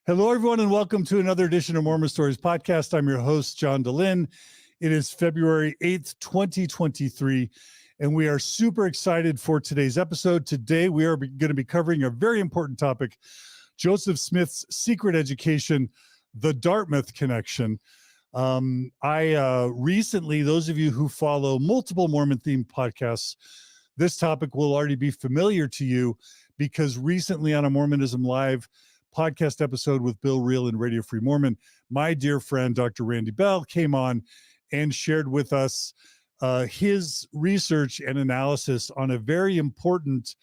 Hello, everyone, and welcome to another edition of Mormon Stories Podcast. I'm your host, John DeLynn. It is February 8th, 2023, and we are super excited for today's episode. Today, we are going to be covering a very important topic, Joseph Smith's secret education, the Dartmouth Connection. Recently, those of you who follow multiple Mormon-themed podcasts, this topic will already be familiar to you because recently on a Mormonism Live podcast episode with Bill Reel and Radio Free Mormon, my dear friend, Dr. Randall Bell, came on and shared with us his research and analysis on a very important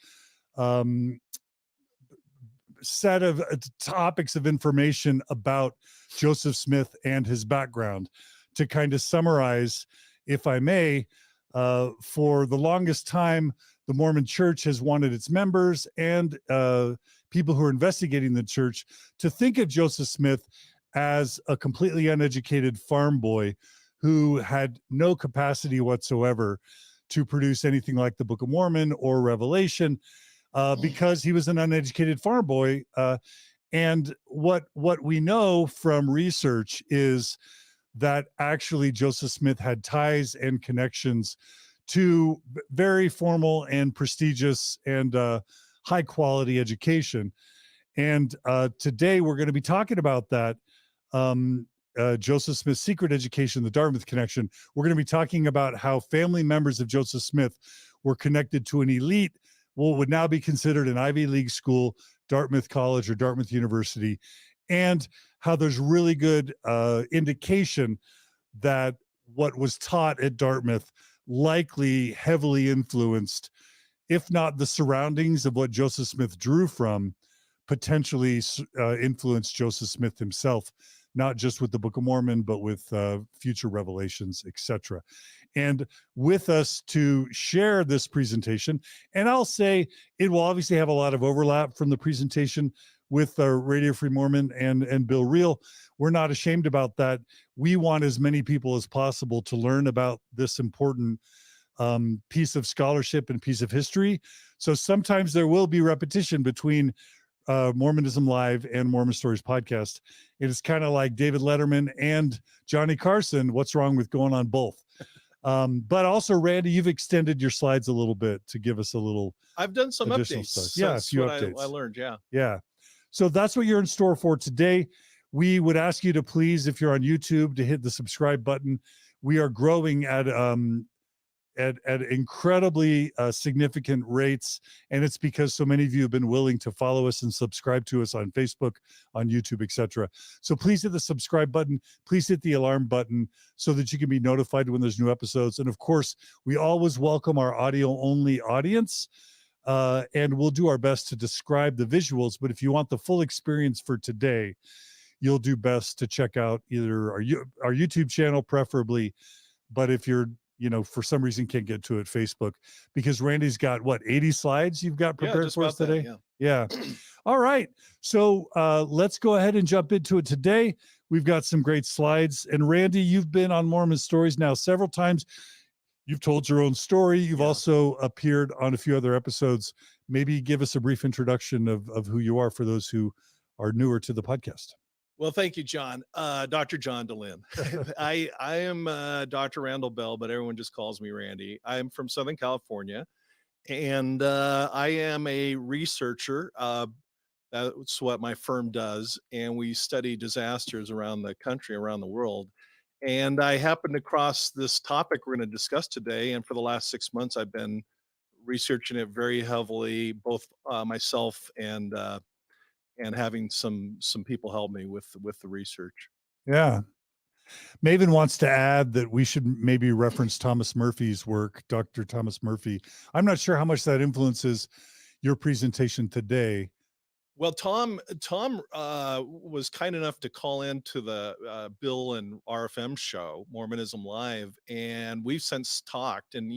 set of topics of information about Joseph Smith and his background. To kind of summarize, if I may, for the longest time, the Mormon Church has wanted its members and people who are investigating the church to think of Joseph Smith as a completely uneducated farm boy who had no capacity whatsoever to produce anything like the Book of Mormon or Revelation because he was an uneducated farm boy. And what we know from research is that actually Joseph Smith had ties and connections to very formal and prestigious and high quality education. And today we're going to be talking about that. Joseph Smith's secret education, the Dartmouth Connection. We're going to be talking about how family members of Joseph Smith were connected to an elite, what would now be considered an Ivy League school, Dartmouth College or Dartmouth University, and how there's really good indication that what was taught at Dartmouth likely heavily influenced, if not the surroundings of what Joseph Smith drew from, potentially influenced Joseph Smith himself, not just with the Book of Mormon, but with future revelations, etc. And with us to share this presentation, and I'll say it will obviously have a lot of overlap from the presentation with Radio Free Mormon and Bill Reel. We're not ashamed about that. We want as many people as possible to learn about this important piece of scholarship and piece of history. So sometimes there will be repetition between Mormonism Live and Mormon Stories Podcast. It is kind of like David Letterman and Johnny Carson. What's wrong with going on both? But also, Randy, you've extended your slides a little bit to give us a little. I've done some updates. Stuff. Yeah, a few updates. I learned, yeah. Yeah. So that's what you're in store for today. We would ask you to please, if you're on YouTube, to hit the subscribe button. We are growing at incredibly significant rates, and it's because so many of you have been willing to follow us and subscribe to us on Facebook, on YouTube, etc. So please hit the subscribe button. Please hit the alarm button so that you can be notified when there's new episodes. And of course, we always welcome our audio-only audience, and we'll do our best to describe the visuals. But if you want the full experience for today, you'll do best to check out either our YouTube channel, preferably. But if you're for some reason can't get to it, Facebook, because Randy's got 80 slides you've got prepared for us today. Yeah. All right. So let's go ahead and jump into it today. We've got some great slides, and Randy, you've been on Mormon Stories now several times. You've told your own story. You've also appeared on a few other episodes. Maybe give us a brief introduction of who you are for those who are newer to the podcast. Well, thank you, John. Dr. John DeLynn. I am Dr. Randall Bell, but everyone just calls me Randy. I'm from Southern California, and I am a researcher. That's what my firm does, and we study disasters around the country, around the world. And I happened across this topic we're going to discuss today, and for the last 6 months, I've been researching it very heavily, both myself and having some people help me with the research. Yeah. Maven wants to add that we should maybe reference Thomas Murphy's work, Dr. Thomas Murphy. I'm not sure how much that influences your presentation today. Well, Tom was kind enough to call into the Bill and RFM show, Mormonism Live, and we've since talked. And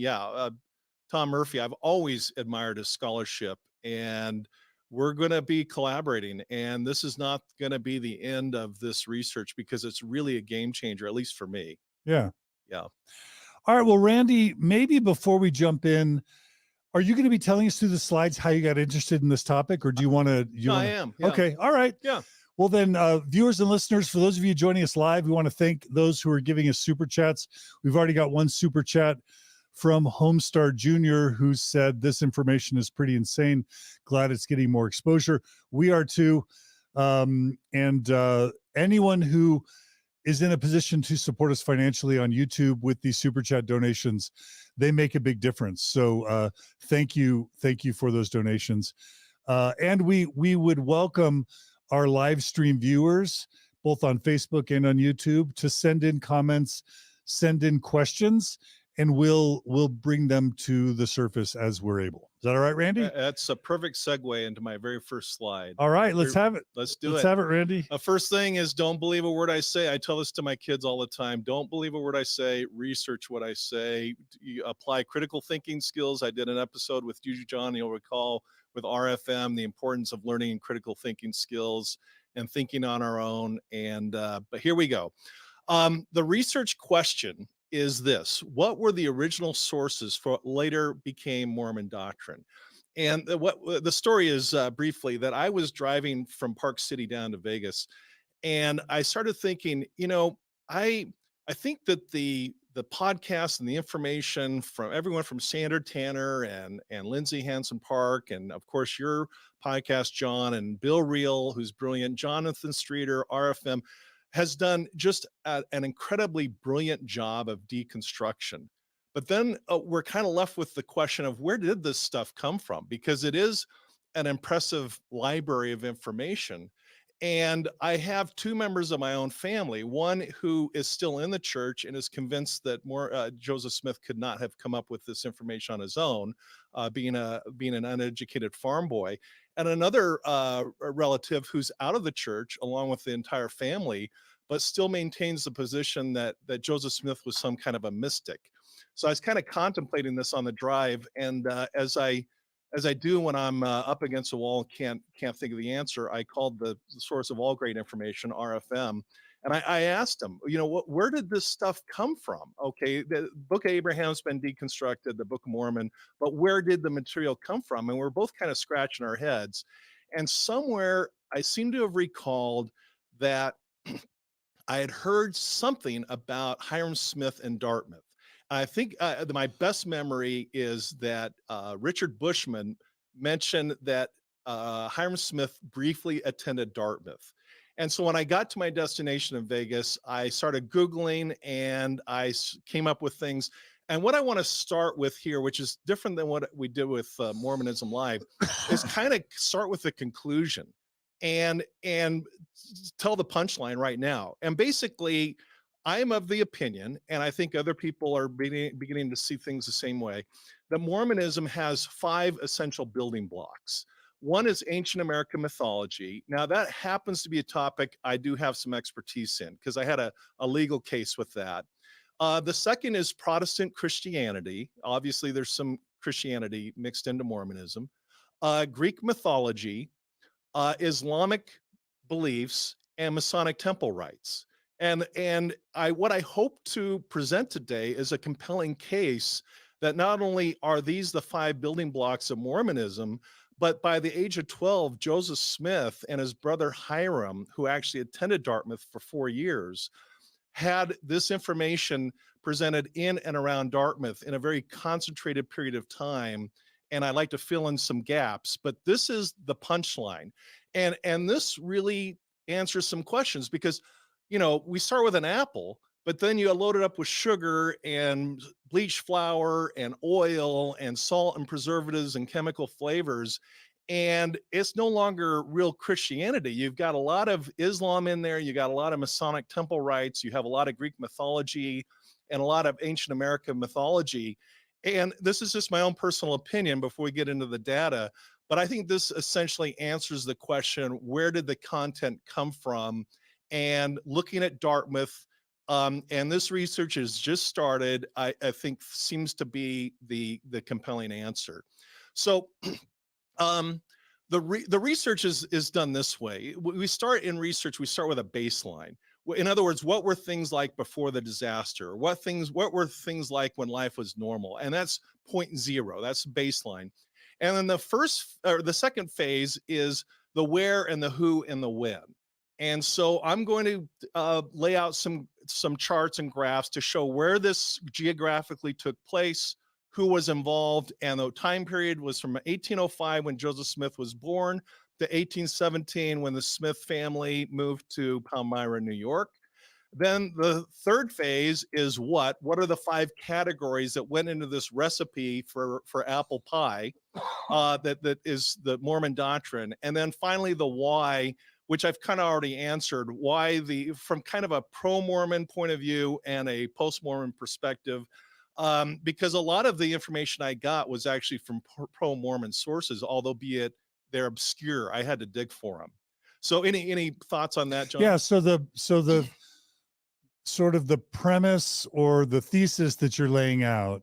Tom Murphy, I've always admired his scholarship, and we're going to be collaborating, and this is not going to be the end of this research because it's really a game changer, at least for me. Yeah. Yeah. All right. Well, Randy, maybe before we jump in, are you going to be telling us through the slides how you got interested in this topic, or do you want to? I am. Yeah. Okay. All right. Yeah. Well, then, viewers and listeners, for those of you joining us live, we want to thank those who are giving us super chats. We've already got one super chat from Homestar Jr., who said this information is pretty insane. Glad it's getting more exposure. We are too. Anyone who is in a position to support us financially on YouTube with these super chat donations, they make a big difference. So thank you for those donations. And we would welcome our live stream viewers, both on Facebook and on YouTube, to send in comments, send in questions, and we'll bring them to the surface as we're able. Is that all right, Randy? That's a perfect segue into my very first slide. All right, let's have it. Let's do it. Let's have it, Randy. First thing is, don't believe a word I say. I tell this to my kids all the time. Don't believe a word I say. Research what I say. You apply critical thinking skills. I did an episode with Juju John, you'll recall, with RFM, the importance of learning critical thinking skills and thinking on our own. And but here we go. The research question is this: what were the original sources for what later became Mormon doctrine? And what the story is, briefly, that I was driving from Park City down to Vegas, and I started thinking, I think that the podcast and the information from everyone from Sandra Tanner and Lindsay Hansen Park, and of course your podcast, John, and Bill Reel, who's brilliant, Jonathan Streeter, RFM, has done just an incredibly brilliant job of deconstruction. But then we're kind of left with the question of, where did this stuff come from? Because it is an impressive library of information. And I have two members of my own family, one who is still in the church and is convinced that Joseph Smith could not have come up with this information on his own, being an uneducated farm boy, and another relative who's out of the church along with the entire family, but still maintains the position that Joseph Smith was some kind of a mystic. So I was kind of contemplating this on the drive, and as I do when I'm up against a wall and can't think of the answer, I called the source of all great information, RFM, and I asked him, where did this stuff come from? Okay, the Book of Abraham's been deconstructed, the Book of Mormon, but where did the material come from? And we're both kind of scratching our heads. And somewhere I seem to have recalled that I had heard something about Hyrum Smith and Dartmouth. I think my best memory is that Richard Bushman mentioned that Hyrum Smith briefly attended Dartmouth. And so when I got to my destination in Vegas, I started Googling and I came up with things. And what I want to start with here, which is different than what we did with Mormonism Live, is kind of start with the conclusion and tell the punchline right now. And basically, I am of the opinion, and I think other people are beginning to see things the same way, that Mormonism has 5 essential building blocks. One is ancient American mythology. Now, that happens to be a topic I do have some expertise in, because I had a legal case with that. The second is Protestant Christianity. Obviously, there's some Christianity mixed into Mormonism. Greek mythology, Islamic beliefs, and Masonic temple rites. And what I hope to present today is a compelling case that not only are these the 5 building blocks of Mormonism, but by the age of 12, Joseph Smith and his brother Hyrum, who actually attended Dartmouth for 4 years, had this information presented in and around Dartmouth in a very concentrated period of time. And I like to fill in some gaps, but this is the punchline. And this really answers some questions, because we start with an apple, but then you load it up with sugar and bleached flour and oil and salt and preservatives and chemical flavors. And it's no longer real Christianity. You've got a lot of Islam in there. You got a lot of Masonic temple rites. You have a lot of Greek mythology and a lot of ancient American mythology. And this is just my own personal opinion before we get into the data. But I think this essentially answers the question, where did the content come from? And looking at Dartmouth, and this research has just started, I think seems to be the compelling answer. So the research is done this way. We start in research, we start with a baseline. In other words, what were things like before the disaster? What were things like when life was normal? And that's point 0, that's baseline. And then the second phase is the where and the who and the when. And so I'm going to lay out some charts and graphs to show where this geographically took place, who was involved, and the time period was from 1805 when Joseph Smith was born to 1817 when the Smith family moved to Palmyra, New York. Then the third phase is what are the 5 categories that went into this recipe for apple pie, that is the Mormon doctrine. And then finally the why, which I've kind of already answered, why from kind of a pro-Mormon point of view and a post-Mormon perspective, because a lot of the information I got was actually from pro-Mormon sources, although be it they're obscure. I had to dig for them. So any thoughts on that, John? Yeah. So the sort of the premise or the thesis that you're laying out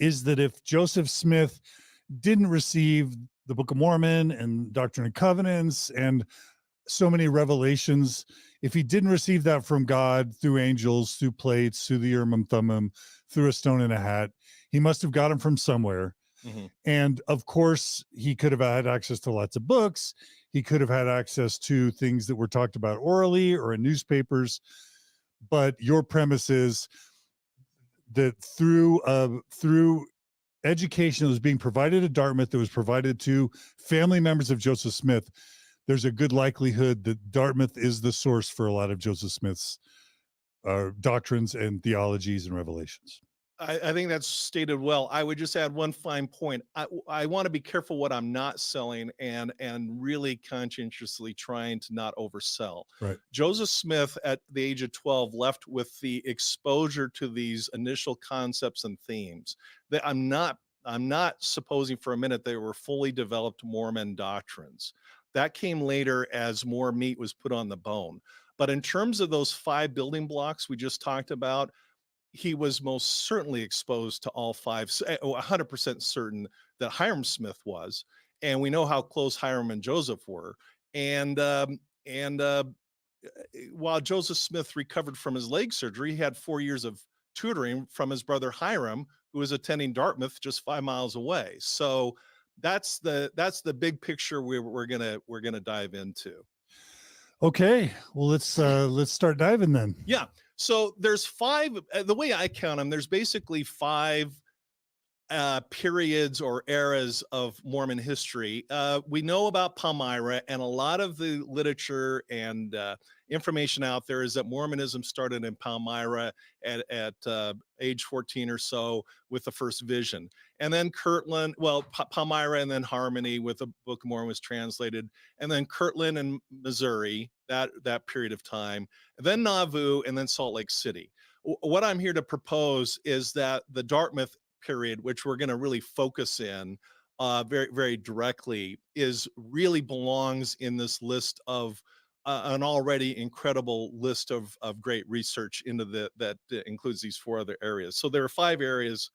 is that if Joseph Smith didn't receive the Book of Mormon and Doctrine and Covenants and so many revelations, if he didn't receive that from God through angels, through plates, through the Urim and Thummim, through a stone in a hat, he must have got them from somewhere. Mhm. And of course, he could have had access to lots of books. He could have had access to things that were talked about orally or in newspapers. But your premise is that through education that was being provided at Dartmouth, that was provided to family members of Joseph Smith, there's a good likelihood that Dartmouth is the source for a lot of Joseph Smith's doctrines and theologies and revelations. I think that's stated well. I would just add one fine point. I want to be careful what I'm not selling and really conscientiously trying to not oversell. Right. Joseph Smith at the age of 12 left with the exposure to these initial concepts and themes that I'm not supposing for a minute they were fully developed Mormon doctrines. That came later as more meat was put on the bone. But in terms of those 5 building blocks we just talked about, he was most certainly exposed to all 5, 100% certain that Hyrum Smith was. And we know how close Hyrum and Joseph were. And while Joseph Smith recovered from his leg surgery, he had 4 years of tutoring from his brother Hyrum, who was attending Dartmouth just 5 miles away. So that's the big picture we're gonna dive into. Okay, well let's start diving then. Yeah. So there's 5, the way I count them, there's basically 5 periods or eras of Mormon history. We know about Palmyra, and a lot of the literature and information out there is that Mormonism started in Palmyra at age 14 or so with the first vision. And then Kirtland, Palmyra and then Harmony with the Book of Mormon was translated. And then Kirtland and Missouri, that period of time. And then Nauvoo, and then Salt Lake City. What I'm here to propose is that the Dartmouth period, which we're going to really focus in very, very directly, really belongs in this list of an already incredible list of great research into that includes these 4 other areas. So there are 5 areas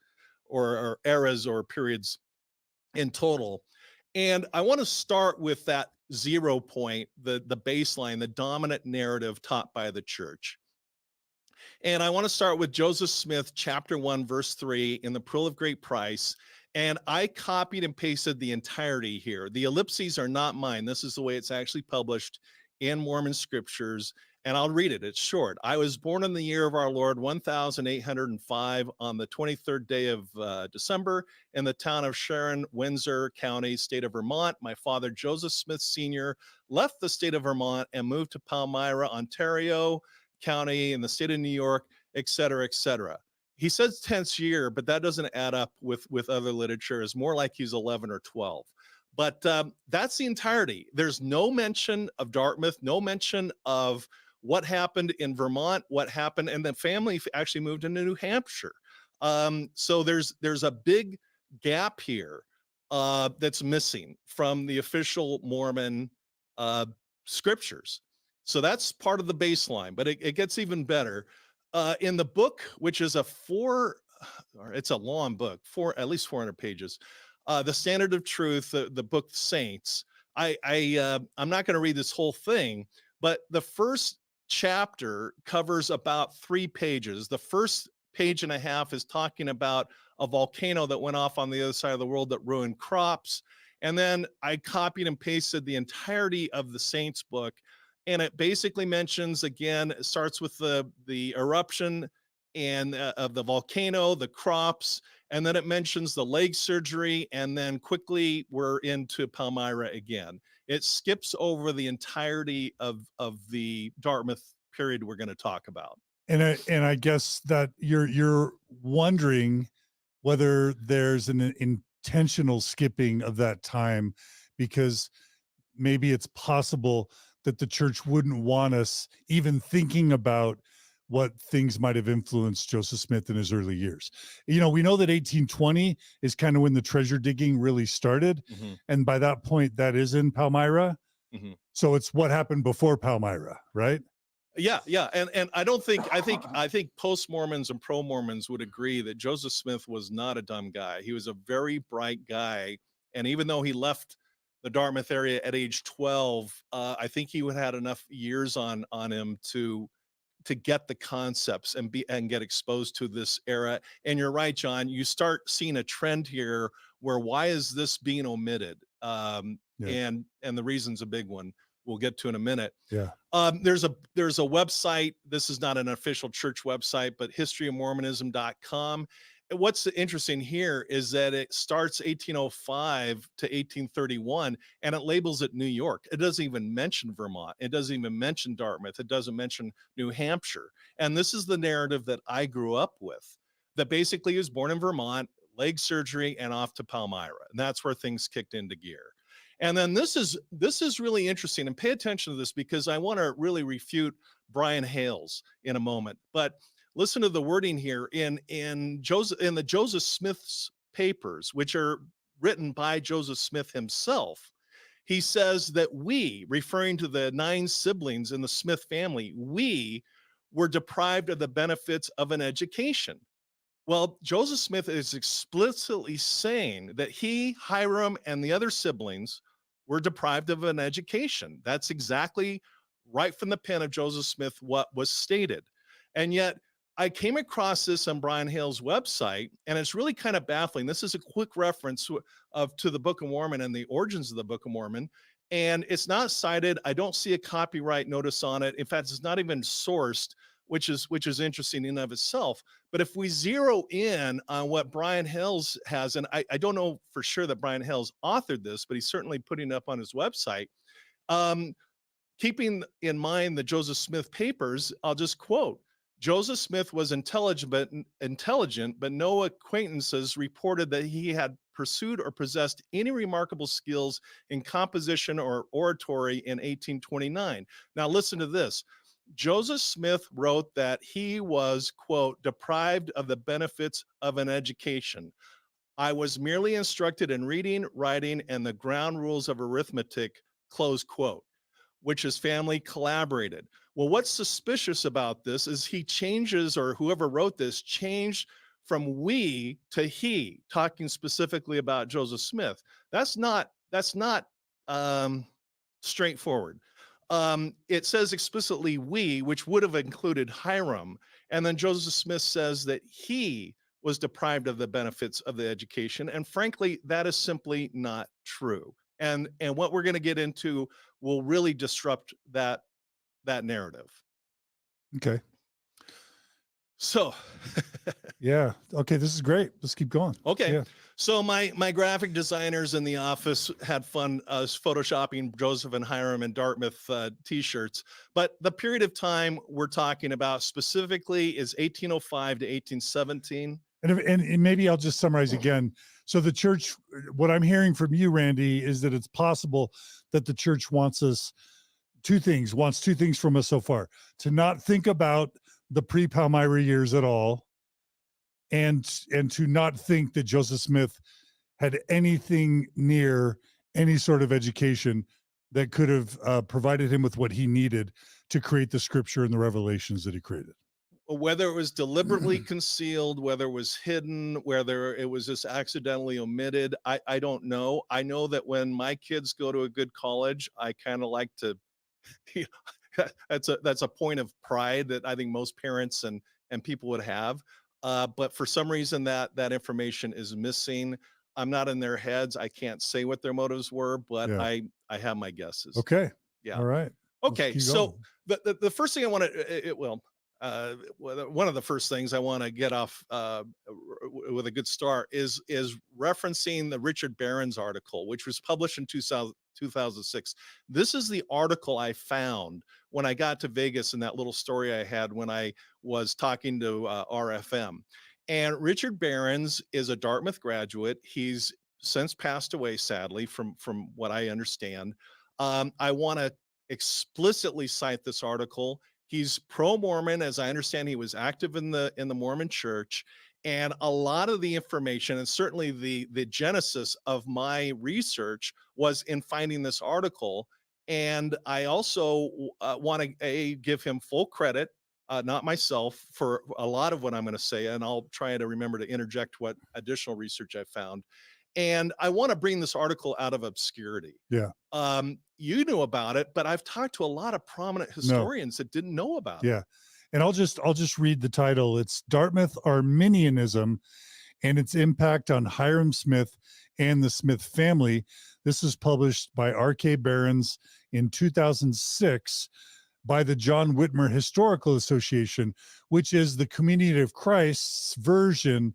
or eras or periods in total. And I want to start with that 0 point, the baseline, the dominant narrative taught by the church. And I want to start with Joseph Smith, chapter 1, verse 3 in the Pearl of Great Price. And I copied and pasted the entirety here. The ellipses are not mine. This is the way it's actually published in Mormon scriptures. And I'll read it. It's short. I was born in the year of our Lord, 1805, on the 23rd day of December in the town of Sharon, Windsor County, state of Vermont. My father, Joseph Smith Sr., left the state of Vermont and moved to Palmyra, Ontario County in the state of New York, et cetera, et cetera. He says 10th year, but that doesn't add up with other literature. It's more like he's 11 or 12. But that's the entirety. There's no mention of Dartmouth, no mention of what happened in Vermont, what happened, and the family actually moved into New Hampshire. So there's a big gap here that's missing from the official Mormon scriptures. So that's part of the baseline, but it gets even better. In the book, which is it's a long book, at least 400 pages, The Standard of Truth, the book Saints. I'm not going to read this whole thing, but the first chapter covers about 3 pages. The first page and a half is talking about a volcano that went off on the other side of the world that ruined crops. And then I copied and pasted the entirety of the Saints book and it basically mentions, again, it starts with the eruption and of the volcano, the crops, and then it mentions the leg surgery, and then quickly we're into Palmyra again. It skips over the entirety of the Dartmouth period we're going to talk about. And I guess that you're wondering whether there's an intentional skipping of that time, because maybe it's possible that the church wouldn't want us even thinking about what things might have influenced Joseph Smith in his early years. You know, we know that 1820 is kind of when the treasure digging really started. Mm-hmm. And by that point, that is in Palmyra. Mm-hmm. So it's what happened before Palmyra, right? Yeah, yeah, and I don't think I think post Mormons and pro Mormons would agree that Joseph Smith was not a dumb guy. He was a very bright guy, and even though he left the Dartmouth area at age 12, I think he would had enough years on him to get the concepts and get exposed to this era. And you're right, John. You start seeing a trend here where why is this being omitted? Yeah. And the reason's a big one. We'll get to in a minute. Yeah. There's a website. This is not an official church website, but historyofmormonism.com. And what's interesting here is that it starts 1805 to 1831, and it labels it New York. It doesn't even mention Vermont. It doesn't even mention Dartmouth. It doesn't mention New Hampshire. And this is the narrative that I grew up with, that basically he was born in Vermont, leg surgery, and off to Palmyra. And that's where things kicked into gear. And then this is really interesting, and pay attention to this because I want to really refute Brian Hales in a moment. But listen to the wording here in the Joseph Smith's papers, which are written by Joseph Smith himself. He says that we, referring to the 9 siblings in the Smith family, we were deprived of the benefits of an education. Well, Joseph Smith is explicitly saying that he, Hyrum, and the other siblings were deprived of an education. That's exactly right from the pen of Joseph Smith what was stated. And yet I came across this on Brian Hale's website, and it's really kind of baffling. This is a quick reference to the Book of Mormon and the origins of the Book of Mormon. And it's not cited. I don't see a copyright notice on it. In fact, it's not even sourced, which is interesting in and of itself. But if we zero in on what Brian Hales has, and I don't know for sure that Brian Hales authored this, but he's certainly putting it up on his website. Keeping in mind the Joseph Smith papers, I'll just quote, Joseph Smith was intelligent, but no acquaintances reported that he had pursued or possessed any remarkable skills in composition or oratory in 1829. Now listen to this. Joseph Smith wrote that he was, quote, deprived of the benefits of an education. I was merely instructed in reading, writing, and the ground rules of arithmetic, close quote, which his family collaborated. Well, what's suspicious about this is he changes, or whoever wrote this changed from we to he, talking specifically about Joseph Smith. That's not straightforward. It says explicitly we, which would have included Hyrum. And then Joseph Smith says that he was deprived of the benefits of the education. And frankly, that is simply not true. And what we're going to get into will really disrupt that narrative. Okay. So yeah. Okay. This is great. Let's keep going. Okay. Yeah. So my graphic designers in the office had fun photoshopping Joseph and Hyrum and Dartmouth t-shirts. But the period of time we're talking about specifically is 1805 to 1817. And maybe I'll just summarize again. So the church, what I'm hearing from you, Randy, is that it's possible that the church wants two things from us so far: to not think about the pre-Palmyra years at all, and to not think that Joseph Smith had anything near any sort of education that could have provided him with what he needed to create the scripture and the revelations that he created. Whether it was deliberately concealed, whether it was hidden, whether it was just accidentally omitted, I don't know. I know that when my kids go to a good college, I kind of like to, that's a point of pride that I think most parents and people would have. But for some reason that information is missing. I'm not in their heads. I can't say what their motives were, but yeah. I have my guesses. Okay. Yeah. All right. Okay, keep so going. the first thing I want to one of the first things I want to get off with a good start is referencing the Richard Barron's article, which was published in 2006. This is the article I found when I got to Vegas, in that little story I had when I was talking to RFM. And Richard Barron's is a Dartmouth graduate. He's since passed away, sadly, from what I understand. I want to explicitly cite this article. He's pro-Mormon, as I understand. He was active in the Mormon Church, and a lot of the information, and certainly the genesis of my research, was in finding this article. And I also want to give him full credit, not myself, for a lot of what I'm going to say, and I'll try to remember to interject what additional research I found. And I want to bring this article out of obscurity. Yeah. You knew about it, but I've talked to a lot of prominent historians that didn't know about it. Yeah. And I'll just read the title. It's Dartmouth Arminianism and its impact on Hyrum Smith and the Smith family. This is published by R.K. Barron's in 2006 by the John Whitmer Historical Association, which is the Community of Christ's version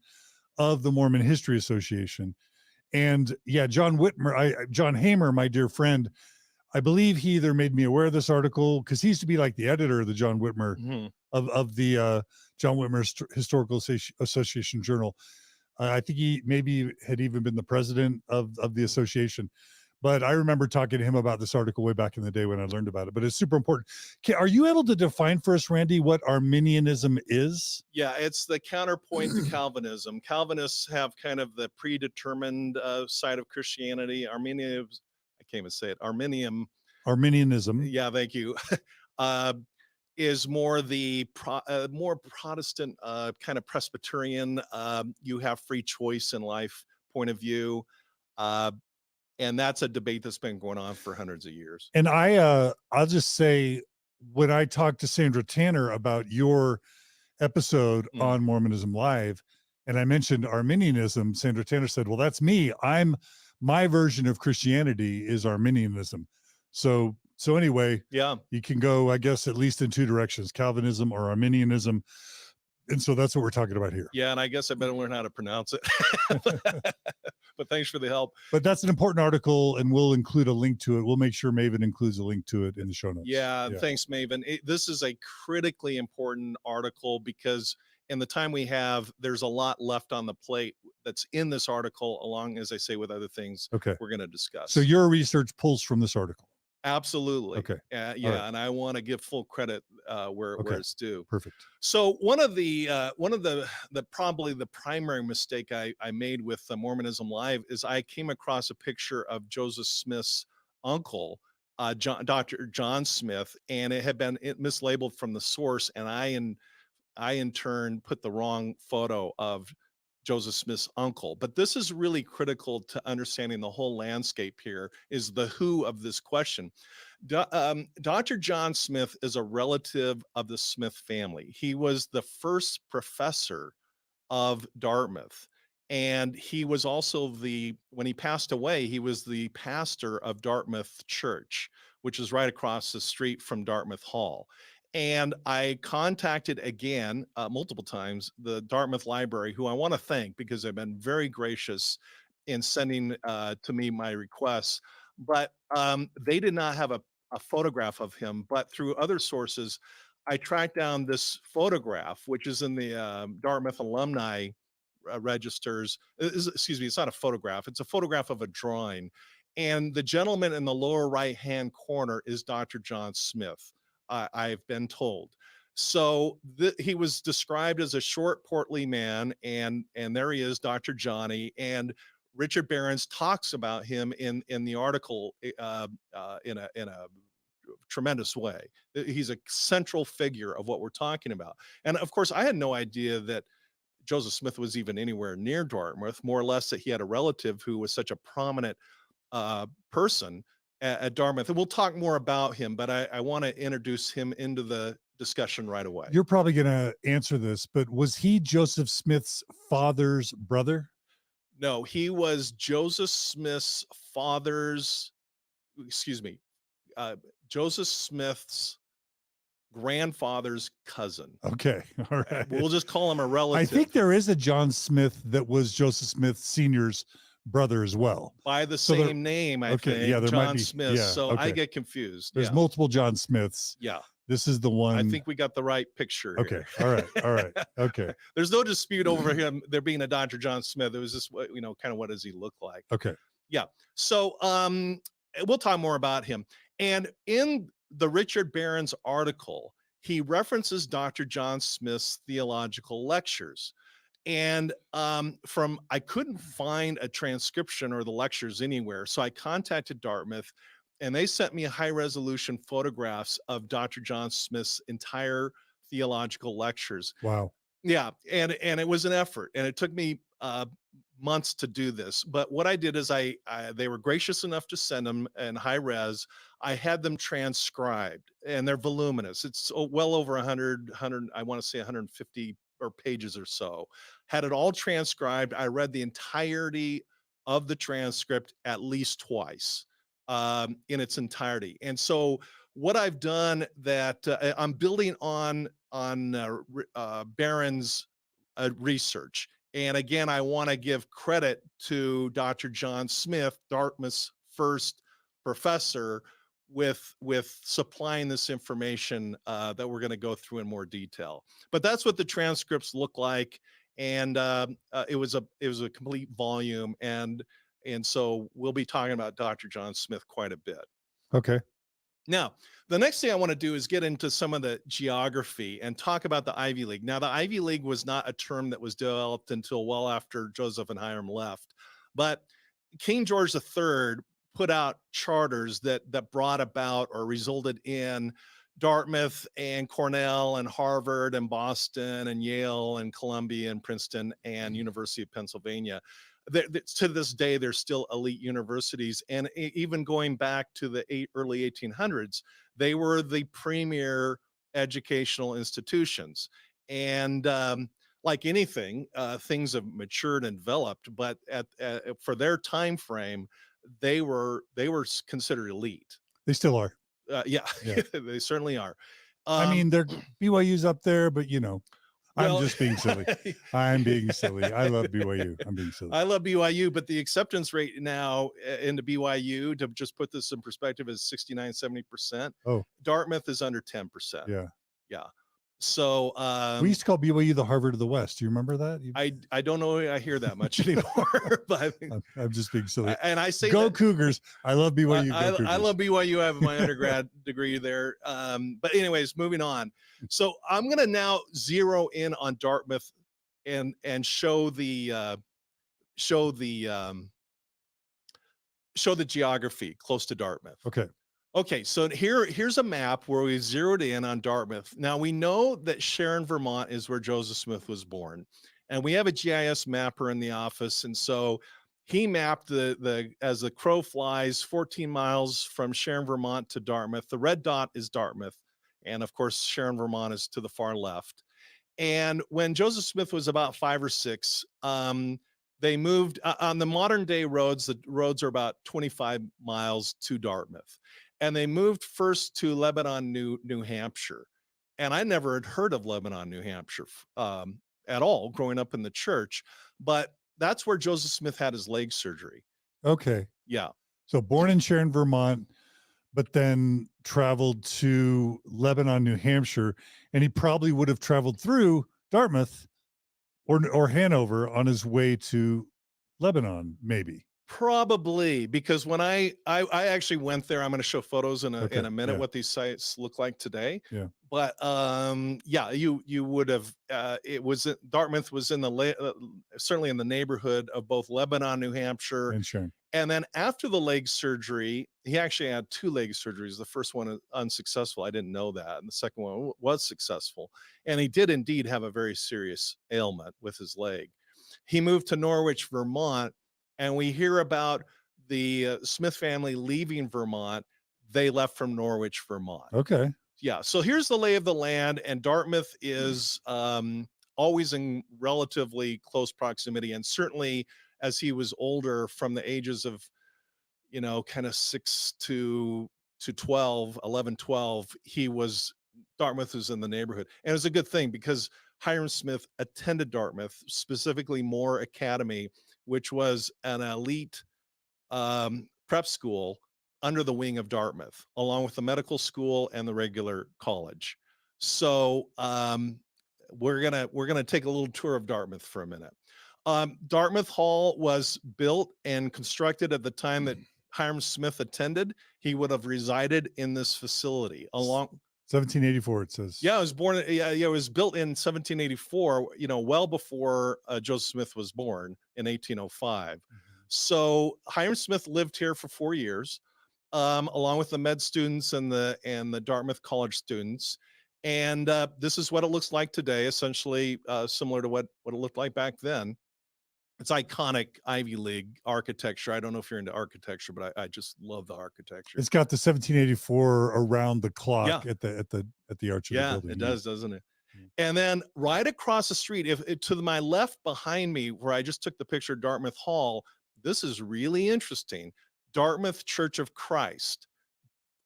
of the Mormon History Association. And yeah, John Whitmer, John Hamer, my dear friend, I believe he either made me aware of this article, because he used to be like the editor of the John Whitmer of the John Whitmer Historical Association Journal. I think he maybe had even been the president of the association. But I remember talking to him about this article way back in the day when I learned about it. But it's super important. Are you able to define for us, Randy, what Arminianism is? Yeah, it's the counterpoint to Calvinism. Calvinists have kind of the predetermined side of Christianity. Arminians, I can't even say it. Arminianism. Yeah, thank you. Is more the more Protestant kind of Presbyterian. You have free choice in life point of view. And that's a debate that's been going on for hundreds of years. And I'll just say, when I talked to Sandra Tanner about your episode on Mormonism Live, and I mentioned Arminianism, Sandra Tanner said, well, that's me. My version of Christianity is Arminianism. So anyway, yeah, you can go, I guess, at least in two directions, Calvinism or Arminianism. And so that's what we're talking about here. Yeah, and I guess I better learn how to pronounce it. But thanks for the help. But that's an important article, and we'll include a link to it. We'll make sure Maven includes a link to it in the show notes. Yeah. Thanks, Maven. This is a critically important article, because in the time we have, there's a lot left on the plate that's in this article, along, as I say, with other things we're going to discuss. So your research pulls from this article. Absolutely. Okay. Yeah, right. And I want to give full credit where it's due. Perfect. So one of the probably the primary mistake I made with Mormonism Live is I came across a picture of Joseph Smith's uncle, Dr. John Smith, and it had been mislabeled from the source, and I in turn put the wrong photo of Joseph Smith's uncle. But this is really critical to understanding the whole landscape here, is the who of this question. Dr. John Smith is a relative of the Smith family. He was the first professor of Dartmouth. And he was also when he passed away, he was the pastor of Dartmouth Church, which is right across the street from Dartmouth Hall. And I contacted again multiple times the Dartmouth Library, who I want to thank, because they've been very gracious in sending to me my requests. But they did not have a photograph of him. But through other sources, I tracked down this photograph, which is in the Dartmouth alumni registers. Excuse me, it's not a photograph. It's a photograph of a drawing. And the gentleman in the lower right-hand corner is Dr. John Smith. I've been told. So he was described as a short, portly man, and there he is, Dr. Johnny. And Richard Barron's talks about him in the article in a tremendous way. He's a central figure of what we're talking about. And of course, I had no idea that Joseph Smith was even anywhere near Dartmouth, more or less that he had a relative who was such a prominent person at Dartmouth. And we'll talk more about him, but I want to introduce him into the discussion right away. You're probably going to answer this, but was he Joseph Smith's father's brother? No, he was Joseph Smith's father's, Joseph Smith's grandfather's cousin. Okay. All right. We'll just call him a relative. I think there is a John Smith that was Joseph Smith Sr.'s brother as well. By the So there- same name, I okay, think. yeah, there might John be- Smith. yeah, So I okay. get confused. There's Yeah. multiple John Smiths. Yeah. This is the one. I think we got the right picture Okay. here. All right. All right. Okay. There's no dispute over him there being a Dr. John Smith. It was just, kind of what does he look like? Okay. So we'll talk more about him. And in the Richard Barron's article, he references Dr. John Smith's theological lectures. And I couldn't find a transcription or the lectures anywhere. So I contacted Dartmouth, and they sent me high resolution photographs of Dr. John Smith's entire theological lectures. Wow. Yeah, and it was an effort, and it took me months to do this. But what I did is they were gracious enough to send them in high res. I had them transcribed, and they're voluminous. It's well over 100, I want to say 150 or pages or so. Had it all transcribed. I read the entirety of the transcript at least twice in its entirety. And so what I've done that I'm building on Barron's research. And again, I want to give credit to Dr. John Smith, Dartmouth's first professor, with supplying this information that we're going to go through in more detail. But that's what the transcripts look like, and it was a complete volume, and so we'll be talking about Dr. John Smith quite a bit. Okay. Now, the next thing I want to do is get into some of the geography and talk about the Ivy League. Now, the Ivy League was not a term that was developed until well after Joseph and Hyrum left, but King George III put out charters that brought about or resulted in Dartmouth and Cornell and Harvard and Boston and Yale and Columbia and Princeton and University of Pennsylvania. To this day, they're still elite universities. And even going back to the early 1800s, they were the premier educational institutions. And like anything, things have matured and developed, but for their time frame, they were considered elite. They still are. Yeah. They certainly are. I mean, they're BYU's up there, but well, I'm just being silly. I'm being silly. I love BYU. I'm being silly. I love BYU, but the acceptance rate now into BYU, to just put this in perspective, is 69-70%. Oh, Dartmouth is under 10%. yeah. So we used to call BYU the Harvard of the West. Do you remember that? I don't know. I hear that much anymore. But I'm just being silly. And I say go Cougars. I love BYU. I love BYU. I have my undergrad degree there. But anyways, moving on. So I'm going to now zero in on Dartmouth and show the geography close to Dartmouth. Okay, so here's a map where we zeroed in on Dartmouth. Now we know that Sharon, Vermont is where Joseph Smith was born. And we have a GIS mapper in the office. And so he mapped the as the crow flies, 14 miles from Sharon, Vermont to Dartmouth. The red dot is Dartmouth. And of course, Sharon, Vermont is to the far left. And when Joseph Smith was about 5 or 6, they moved on the modern day roads. The roads are about 25 miles to Dartmouth. And they moved first to Lebanon, New Hampshire. And I never had heard of Lebanon, New Hampshire at all growing up in the church. But that's where Joseph Smith had his leg surgery. Okay. Yeah. So born in Sharon, Vermont, but then traveled to Lebanon, New Hampshire. And he probably would have traveled through Dartmouth or Hanover on his way to Lebanon, maybe. Probably, because when I actually went there, I'm going to show photos in a minute what these sites look like today. Yeah. But you would have Dartmouth was in certainly in the neighborhood of both Lebanon, New Hampshire, And Sharon. And then after the leg surgery, he actually had 2 leg surgeries. The first one unsuccessful. I didn't know that. And the second one was successful. And he did indeed have a very serious ailment with his leg. He moved to Norwich, Vermont. And we hear about the Smith family leaving Vermont. They left from Norwich, Vermont. Okay. Yeah. So here's the lay of the land. And Dartmouth is always in relatively close proximity. And certainly as he was older, from the ages of, kind of 6 to to 12, 11, 12, Dartmouth was in the neighborhood. And it was a good thing because Hyrum Smith attended Dartmouth, specifically Moor Academy, which was an elite prep school under the wing of Dartmouth, along with the medical school and the regular college. So we're gonna take a little tour of Dartmouth for a minute. Dartmouth Hall was built and constructed at the time that Hyrum Smith attended. He would have resided in this facility along 1784, it says. Yeah, I was born. Yeah, it was built in 1784. Well before Joseph Smith was born in 1805. So Hyrum Smith lived here for 4 years, along with the med students and the Dartmouth College students. And this is what it looks like today, essentially similar to what it looked like back then. It's iconic Ivy League architecture. I don't know if you're into architecture, but I just love the architecture. It's got the 1784 around the clock at the arch of the building. It does, doesn't it? And then right across the street, to my left behind me, where I just took the picture of Dartmouth Hall, this is really interesting. Dartmouth Church of Christ,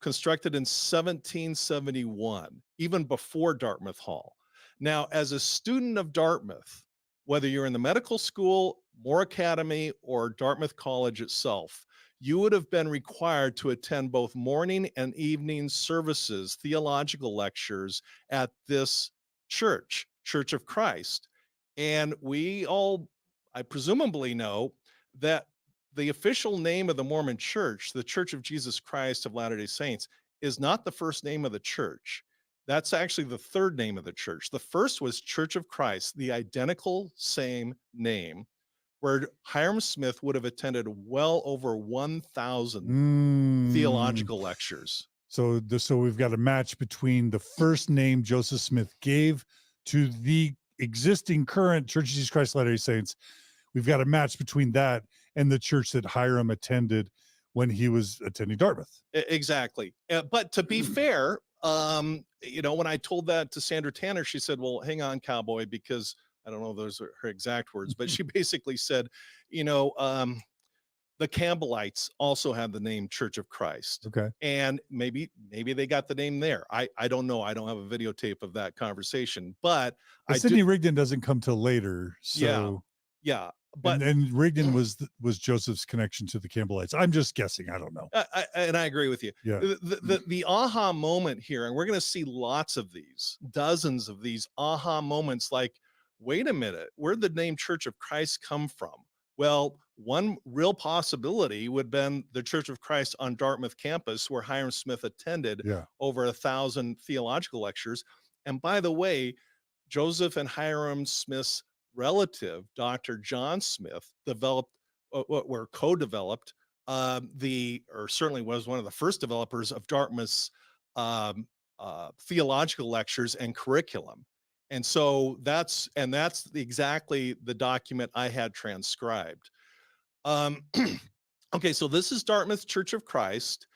constructed in 1771, even before Dartmouth Hall. Now, as a student of Dartmouth, whether you're in the medical school, Moor Academy, or Dartmouth College itself, you would have been required to attend both morning and evening services, theological lectures at this church, Church of Christ. And I presumably know that the official name of the Mormon Church, the Church of Jesus Christ of Latter-day Saints, is not the first name of the church. That's actually the third name of the church. The first was Church of Christ, the identical same name, where Hyrum Smith would have attended well over 1,000 theological lectures. So we've got a match between the first name Joseph Smith gave to the existing current Church of Jesus Christ of Latter-day Saints. We've got a match between that and the church that Hyrum attended when he was attending Dartmouth. Exactly. But to be fair, when I told that to Sandra Tanner, she said, well, hang on, cowboy, because I don't know if those are her exact words, but she basically said, the Campbellites also had the name Church of Christ. Okay. And maybe they got the name there. I don't know. I don't have a videotape of that conversation, but Sidney Rigdon doesn't come till later. So yeah. But and Rigdon was Joseph's connection to the Campbellites. I'm just guessing. I don't know. And I agree with you. Yeah. The aha moment here, and we're going to see lots of these, dozens of these aha moments. Like, wait a minute, where'd the name Church of Christ come from? Well, one real possibility would have been the Church of Christ on Dartmouth Campus, where Hyrum Smith attended over 1,000 theological lectures. And by the way, Joseph and Hyrum Smith's relative, Dr. John Smith, co-developed or certainly was one of the first developers of Dartmouth's theological lectures and curriculum. And so that's exactly the document I had transcribed. Okay, so this is Dartmouth Church of Christ.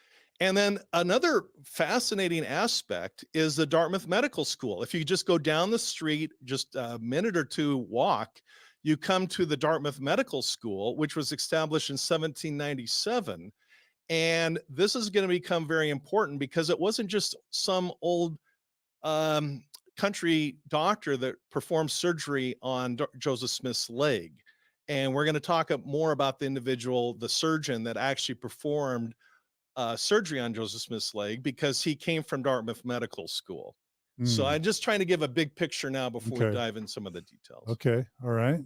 And then another fascinating aspect is the Dartmouth Medical School. If you just go down the street, just a minute or two walk, you come to the Dartmouth Medical School, which was established in 1797. And this is going to become very important because it wasn't just some old country doctor that performed surgery on Joseph Smith's leg. And we're going to talk more about the surgeon that actually performed surgery on Joseph Smith's leg, because he came from Dartmouth Medical School. So I'm just trying to give a big picture now before we dive in some of the details. Okay. All right.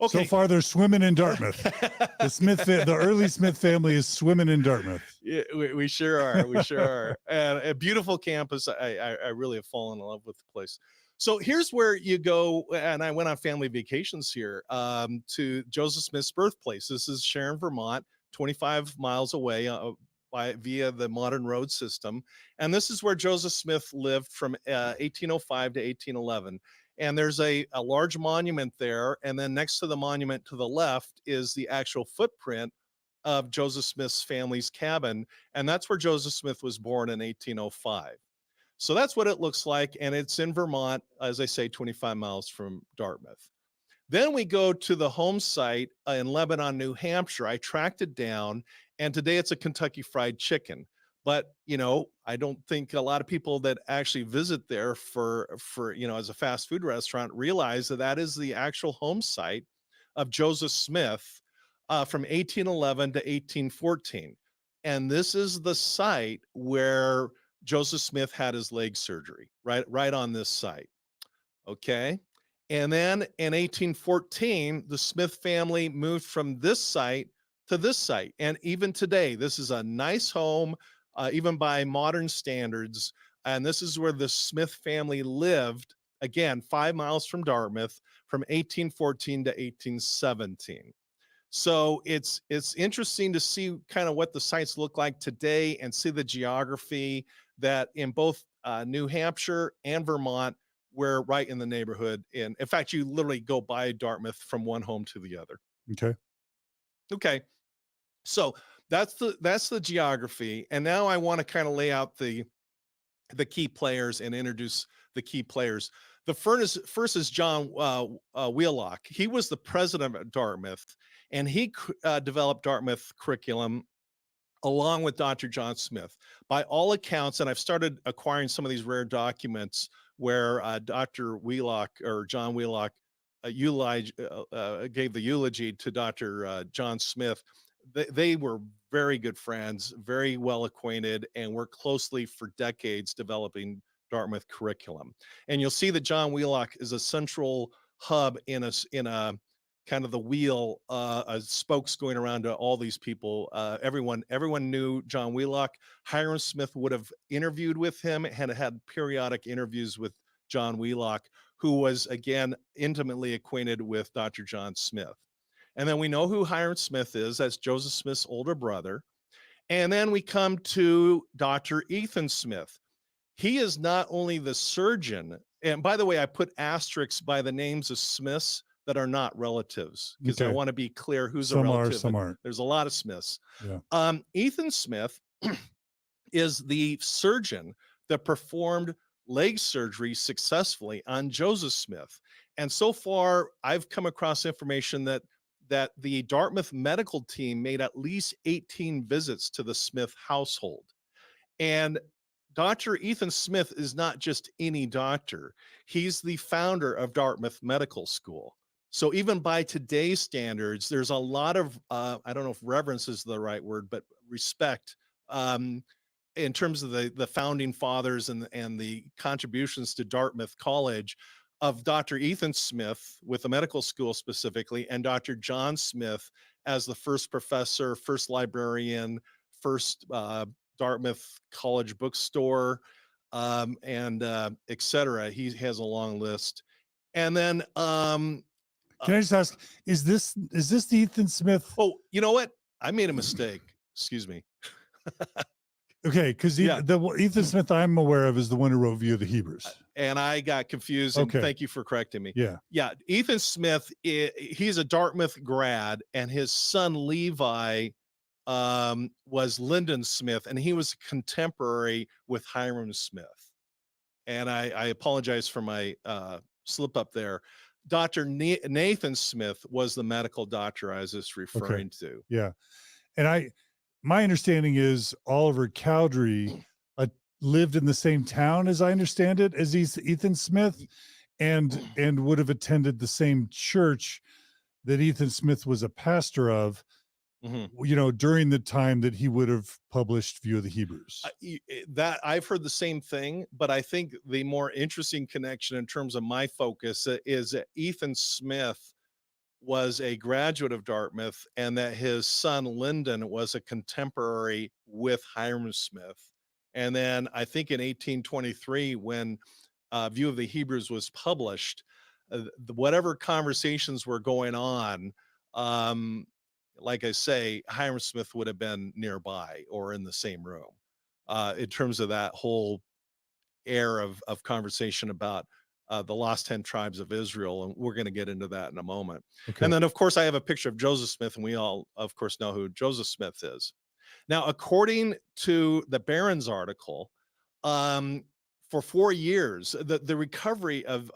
Okay. So far, they're swimming in Dartmouth. The early Smith family is swimming in Dartmouth. Yeah, we sure are. We sure are. And a beautiful campus. I really have fallen in love with the place. So here's where you go. And I went on family vacations here to Joseph Smith's birthplace. This is Sharon, Vermont, 25 miles away via the modern road system. And this is where Joseph Smith lived from 1805 to 1811. And there's a large monument there. And then next to the monument to the left is the actual footprint of Joseph Smith's family's cabin. And that's where Joseph Smith was born in 1805. So that's what it looks like. And it's in Vermont, as I say, 25 miles from Dartmouth. Then we go to the home site in Lebanon, New Hampshire. I tracked it down, and today it's a Kentucky Fried Chicken. But, I don't think a lot of people that actually visit there for, as a fast food restaurant realize that that is the actual home site of Joseph Smith from 1811 to 1814. And this is the site where Joseph Smith had his leg surgery, right on this site. Okay. And then in 1814, the Smith family moved from this site to this site. And even today, this is a nice home, even by modern standards. And this is where the Smith family lived, again, 5 miles from Dartmouth from 1814 to 1817. So it's interesting to see kind of what the sites look like today and see the geography that in both New Hampshire and Vermont, we're right in the neighborhood. And in fact, you literally go by Dartmouth from one home to the other. Okay. Okay. So that's the geography. And now I want to kind of lay out the key players and introduce the key players. The first is John Wheelock. He was the president of Dartmouth, and he developed Dartmouth curriculum along with Dr. John Smith. By all accounts, and I've started acquiring some of these rare documents where Dr. Wheelock or John Wheelock gave the eulogy to Dr. John Smith. They were very good friends, very well acquainted, and worked closely for decades developing Dartmouth curriculum. And you'll see that John Wheelock is a central hub in a kind of the wheel, spokes going around to all these people. Everyone knew John Wheelock. Hyrum Smith would have interviewed with him, had periodic interviews with John Wheelock, who was, again, intimately acquainted with Dr. John Smith. And then we know who Hyrum Smith is. That's Joseph Smith's older brother. And then we come to Dr. Ethan Smith. He is not only the surgeon, and by the way, I put asterisks by the names of Smiths that are not relatives, because I want to be clear who's a relative. Some aren't. There's a lot of Smiths. Yeah. Ethan Smith is the surgeon that performed leg surgery successfully on Joseph Smith. And so far, I've come across information that the Dartmouth medical team made at least 18 visits to the Smith household. And Dr. Ethan Smith is not just any doctor. He's the founder of Dartmouth Medical School. So even by today's standards, there's a lot of, I don't know if reverence is the right word, but respect in terms of the founding fathers and the contributions to Dartmouth College of Dr. Ethan Smith with the medical school specifically, and Dr. John Smith as the first professor, first librarian, first Dartmouth College bookstore, and et cetera. He has a long list. And then can I just ask, is this the Ethan Smith? Oh, you know what? I made a mistake. Excuse me. Okay, because the Ethan Smith I'm aware of is the one who wrote View of the Hebrews. And I got confused, and thank you for correcting me. Yeah. Ethan Smith, he's a Dartmouth grad, and his son Levi was Lyndon Smith, and he was a contemporary with Hyrum Smith. And I apologize for my slip up there. Dr. Nathan Smith was the medical doctor I was just referring to. Yeah. And my understanding is Oliver Cowdery lived in the same town, as I understand it, as Ethan Smith, and would have attended the same church that Ethan Smith was a pastor of, during the time that he would have published View of the Hebrews. That I've heard the same thing, but I think the more interesting connection in terms of my focus is that Ethan Smith was a graduate of Dartmouth, and that his son Lyndon was a contemporary with Hyrum Smith. And then I think in 1823, when View of the Hebrews was published, whatever conversations were going on, like I say, Hyrum Smith would have been nearby or in the same room in terms of that whole air of conversation about the lost 10 tribes of Israel. And we're going to get into that in a moment. Okay. And then, of course, I have a picture of Joseph Smith, and we all, of course, know who Joseph Smith is. Now, according to the Barron's article, for 4 years, the recovery of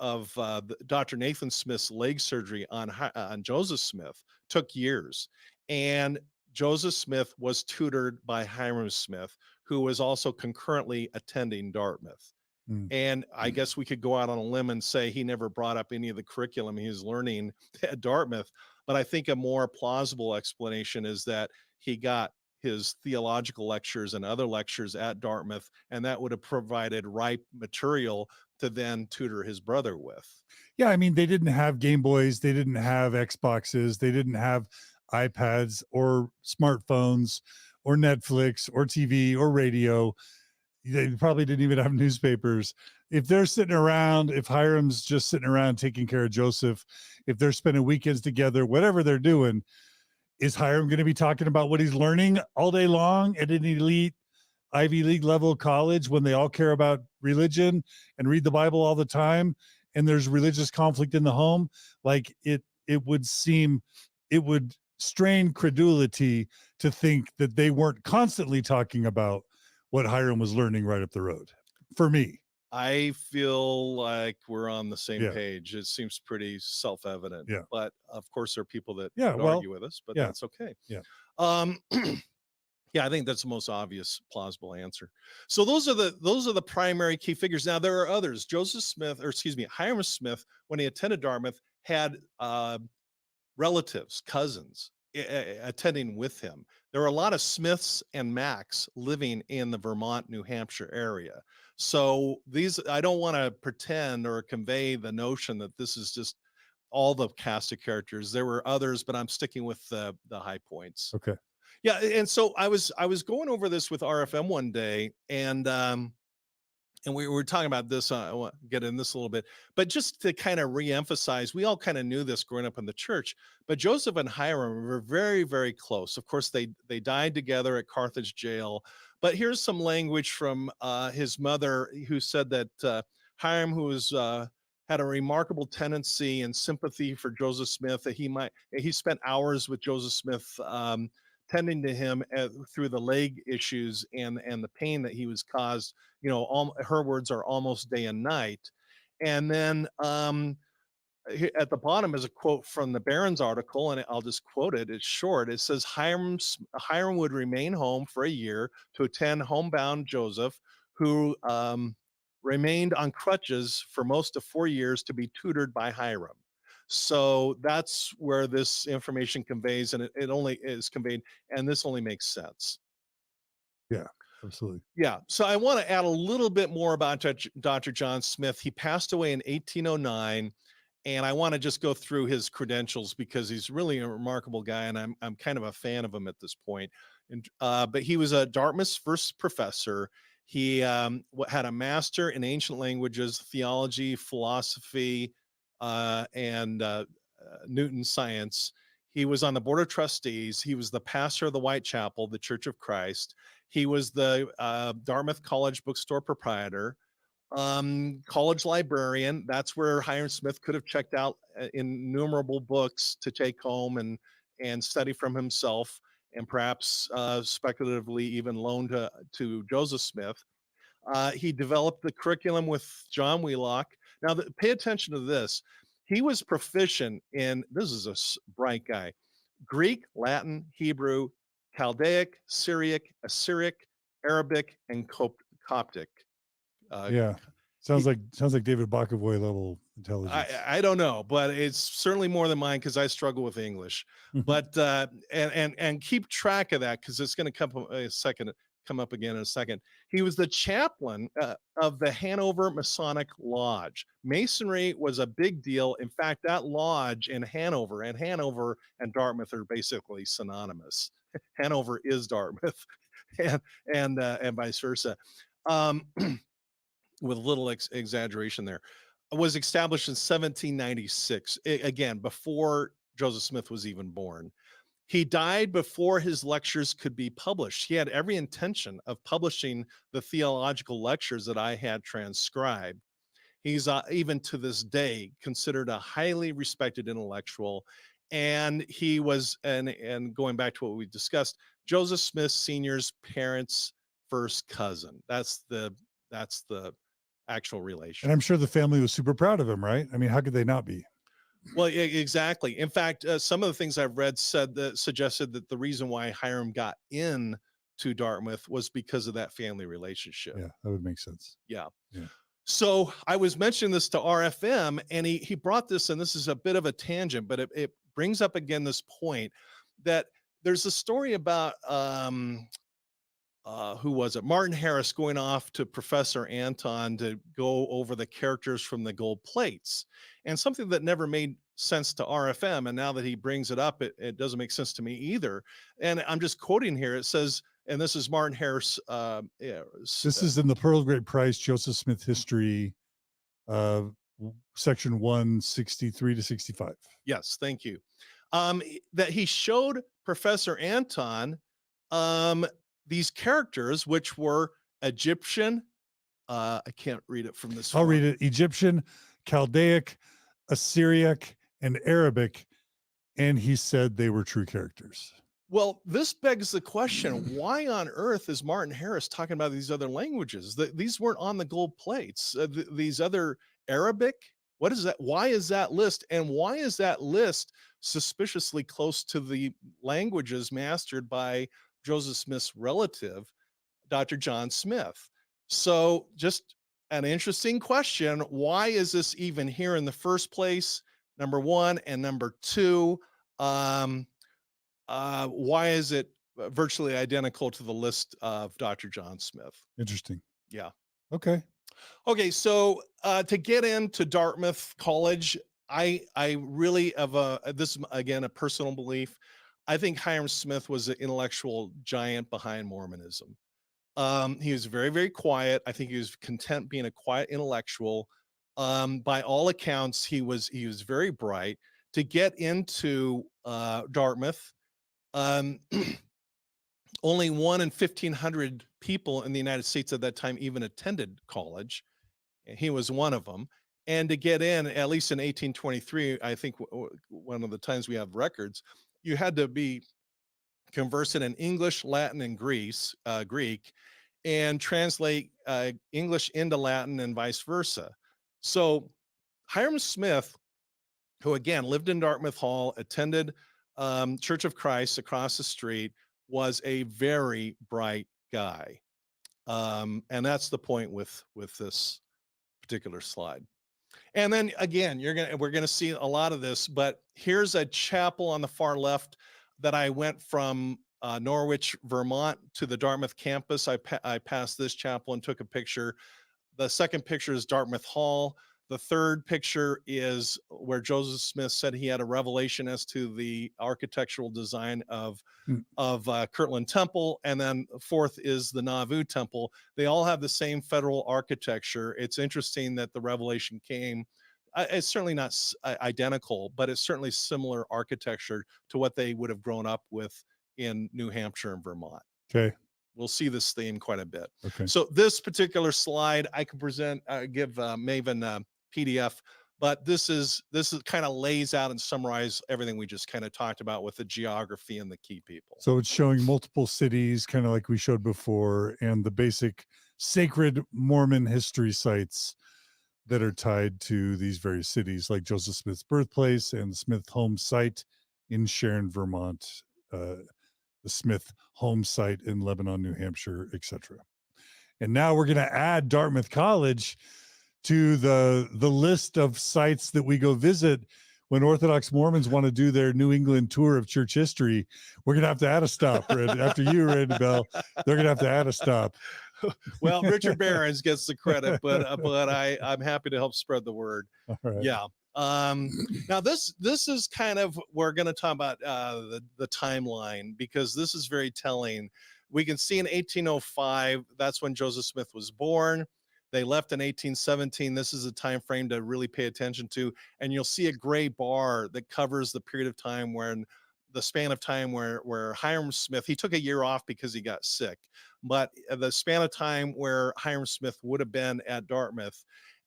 Dr. Nathan Smith's leg surgery on Joseph Smith took years. And Joseph Smith was tutored by Hyrum Smith, who was also concurrently attending Dartmouth. Mm. And I guess we could go out on a limb and say he never brought up any of the curriculum he was learning at Dartmouth. But I think a more plausible explanation is that he got his theological lectures and other lectures at Dartmouth, and that would have provided ripe material to then tutor his brother with. Yeah, I mean, they didn't have Game Boys, they didn't have Xboxes, they didn't have iPads or smartphones or Netflix or TV or radio. They probably didn't even have newspapers. If they're sitting around, if Hyrum's just sitting around taking care of Joseph, if they're spending weekends together, whatever they're doing, is Hyrum going to be talking about what he's learning all day long at an elite Ivy League level college when they all care about religion and read the Bible all the time, and there's religious conflict in the home? Like it would seem, it would strain credulity to think that they weren't constantly talking about what Hyrum was learning right up the road. For me, I feel like we're on the same Yeah. page. It seems pretty self-evident. Yeah. But of course, there are people that Yeah, would well, argue with us, but yeah. that's okay. Yeah. Yeah, I think that's the most obvious, plausible answer. So those are the primary key figures. Now there are others. Hyrum Smith, when he attended Dartmouth, had relatives, cousins attending with him. There were a lot of Smiths and Macks living in the Vermont, New Hampshire area. So I don't want to pretend or convey the notion that this is just all the cast of characters. There were others, but I'm sticking with the high points. Okay. Yeah, and so I was going over this with RFM one day, and we were talking about this. I want to get in this a little bit, but just to kind of reemphasize, we all kind of knew this growing up in the church, but Joseph and Hyrum were very, very close. Of course, they died together at Carthage jail. But here's some language from his mother, who said that Hyrum, who was had a remarkable tendency and sympathy for Joseph Smith, that he spent hours with Joseph Smith, tending to him through the leg issues and the pain that he was caused. You know, her words are almost day and night. And then at the bottom is a quote from the Barron's article, and I'll just quote it. It's short. It says, Hyrum would remain home for a year to attend homebound Joseph, who remained on crutches for most of 4 years, to be tutored by Hyrum. So that's where this information conveys, and it only is conveyed, and this only makes sense. Yeah, absolutely. Yeah. So I want to add a little bit more about Dr. John Smith. He passed away in 1809, and I want to just go through his credentials because he's really a remarkable guy, and I'm kind of a fan of him at this point. And but he was a Dartmouth's first professor. He had a master in ancient languages, theology, philosophy, and Newton science. He was on the board of trustees. He was the pastor of the Whitechapel, the Church of Christ. He was the Dartmouth College bookstore proprietor, college librarian. That's where Hyrum Smith could have checked out innumerable books to take home and study from himself, and perhaps speculatively even loan to Joseph Smith. He developed the curriculum with John Wheelock. Now, pay attention to this. He was proficient in, this is a bright guy, Greek, Latin, Hebrew, Chaldaic, Syriac, Assyric, Arabic, and Coptic. Yeah, sounds like David Bokovoy level intelligence. I don't know, but it's certainly more than mine because I struggle with English. But and keep track of that because it's going to come up again in a second. He was the chaplain of the Hanover Masonic Lodge. Masonry was a big deal. In fact, that lodge in Hanover and Dartmouth are basically synonymous. Hanover is Dartmouth, and vice versa. With a little exaggeration there, was established in 1796, again, before Joseph Smith was even born. He died before his lectures could be published. He had every intention of publishing the theological lectures that I had transcribed. He's even to this day considered a highly respected intellectual. And he was, and going back to what we discussed, Joseph Smith Sr.'s parents' first cousin. That's the actual relation. And I'm sure the family was super proud of him, right? I mean, how could they not be? Well, exactly. In fact, some of the things I've read suggested that the reason why Hyrum got in to Dartmouth was because of that family relationship. Yeah, that would make sense. Yeah. Yeah. So I was mentioning this to RFM, and he brought this, and this is a bit of a tangent, but it brings up again this point that there's a story about who was it? Martin Harris going off to Professor Anton to go over the characters from the gold plates, and something that never made sense to RFM. And now that he brings it up, it doesn't make sense to me either. And I'm just quoting here. It says, and this is Martin Harris. This is in the Pearl of Great Price, Joseph Smith History, section 163 to 65. Yes, thank you. That he showed Professor Anton these characters, which were Egyptian. I can't read it from this. I'll read it. Egyptian, Chaldaic, Assyriac, and Arabic. And he said they were true characters. Well, this begs the question, why on earth is Martin Harris talking about these other languages? These weren't on the gold plates. These other Arabic, what is that? Why is that list? And why is that list suspiciously close to the languages mastered by Joseph Smith's relative, Dr. John Smith? So just an interesting question. Why is this even here in the first place? Number one, and number two, why is it virtually identical to the list of Dr. John Smith? Interesting. Yeah. Okay. Okay. So to get into Dartmouth College, I really have this is again a personal belief. I think Hyrum Smith was the intellectual giant behind Mormonism. He was very, very quiet. I think he was content being a quiet intellectual. By all accounts, he was very bright. To get into Dartmouth, only 1 in 1,500 people in the United States at that time even attended college. He was one of them. And to get in, at least in 1823, I think one of the times we have records, you had to be conversant in English, Latin, and Greek, and translate English into Latin and vice versa. So Hyrum Smith, who again lived in Dartmouth Hall, attended Church of Christ across the street, was a very bright guy. And that's the point with this particular slide. And then again, we're gonna see a lot of this, but here's a chapel on the far left that I went from Norwich, Vermont to the Dartmouth campus. I passed this chapel and took a picture. The second picture is Dartmouth Hall. The third picture is where Joseph Smith said he had a revelation as to the architectural design of Kirtland Temple. And then fourth is the Nauvoo Temple. They all have the same federal architecture. It's interesting that the revelation came. It's certainly not identical, but it's certainly similar architecture to what they would have grown up with in New Hampshire and Vermont. Okay. We'll see this theme quite a bit. Okay. So this particular slide, I can give Maven PDF, but this is kind of lays out and summarize everything we just kind of talked about with the geography and the key people. So it's showing multiple cities, kind of like we showed before, and the basic sacred Mormon history sites that are tied to these various cities, like Joseph Smith's birthplace and the Smith home site in Sharon, Vermont, the Smith home site in Lebanon, New Hampshire, etc. And now we're going to add Dartmouth College to the list of sites that we go visit when Orthodox Mormons want to do their New England tour of church history. We're going to have to add a stop, after you, Randall Bell. They're going to have to add a stop. Well, Richard Behrens gets the credit, but I'm happy to help spread the word. All right. Yeah. Now this is kind of, we're going to talk about the timeline, because this is very telling. We can see in 1805, that's when Joseph Smith was born. They left in 1817. This is a time frame to really pay attention to, and you'll see a gray bar that covers the period of time when the span of time where Hyrum Smith, he took a year off because he got sick, but the span of time where Hyrum Smith would have been at Dartmouth.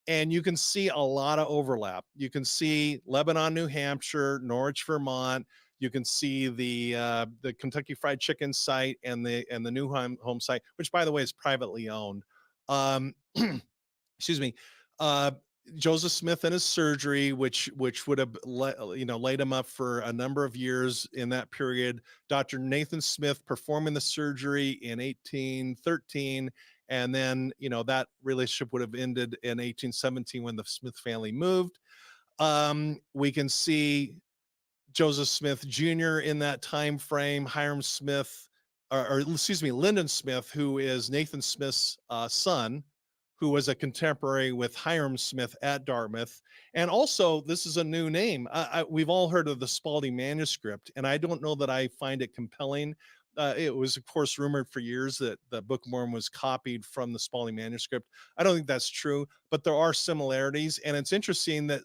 And you can see a lot of overlap. You can see Lebanon, New Hampshire, Norwich, Vermont. You can see the Kentucky Fried Chicken site and the new home site, which by the way is privately owned. Excuse me. Joseph Smith and his surgery, which would have laid him up for a number of years in that period. Dr. Nathan Smith performing the surgery in 1813, and then that relationship would have ended in 1817 when the Smith family moved. We can see Joseph Smith Jr. in that time frame. Hyrum Smith, or excuse me, Lyndon Smith, who is Nathan Smith's son, who was a contemporary with Hyrum Smith at Dartmouth. And also, this is a new name. We've all heard of the Spalding manuscript, and I don't know that I find it compelling. It was, of course, rumored for years that the Book of Mormon was copied from the Spalding manuscript. I don't think that's true, but there are similarities. And it's interesting that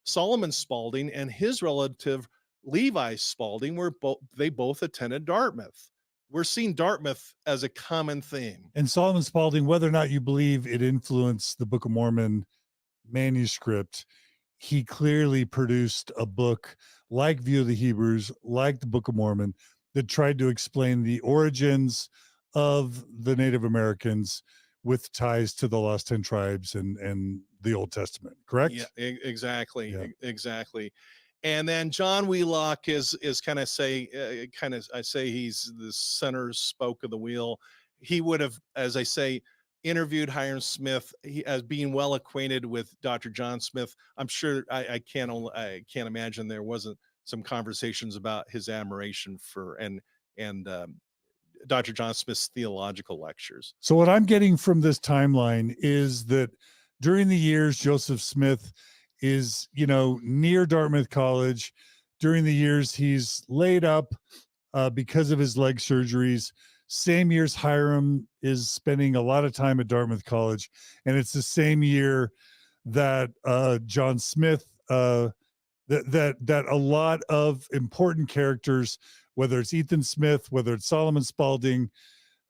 Solomon Spalding and his relative Levi Spalding they both attended Dartmouth. We're seeing Dartmouth as a common theme. And Solomon Spalding, whether or not you believe it influenced the Book of Mormon manuscript, he clearly produced a book like View of the Hebrews, like the Book of Mormon, that tried to explain the origins of the Native Americans with ties to the Lost 10 Tribes and the Old Testament, correct? Yeah, exactly. Yeah. Exactly. And then John Wheelock is I say he's the center spoke of the wheel. He would have, as I say, interviewed Hyrum Smith as being well acquainted with Dr. John Smith. I'm sure I can't imagine there wasn't some conversations about his admiration for and Dr. John Smith's theological lectures. So what I'm getting from this timeline is that during the years Joseph Smith is, near Dartmouth College, during the years he's laid up because of his leg surgeries. Same years Hyrum is spending a lot of time at Dartmouth College, and it's the same year that John Smith, that a lot of important characters, whether it's Ethan Smith, whether it's Solomon Spalding,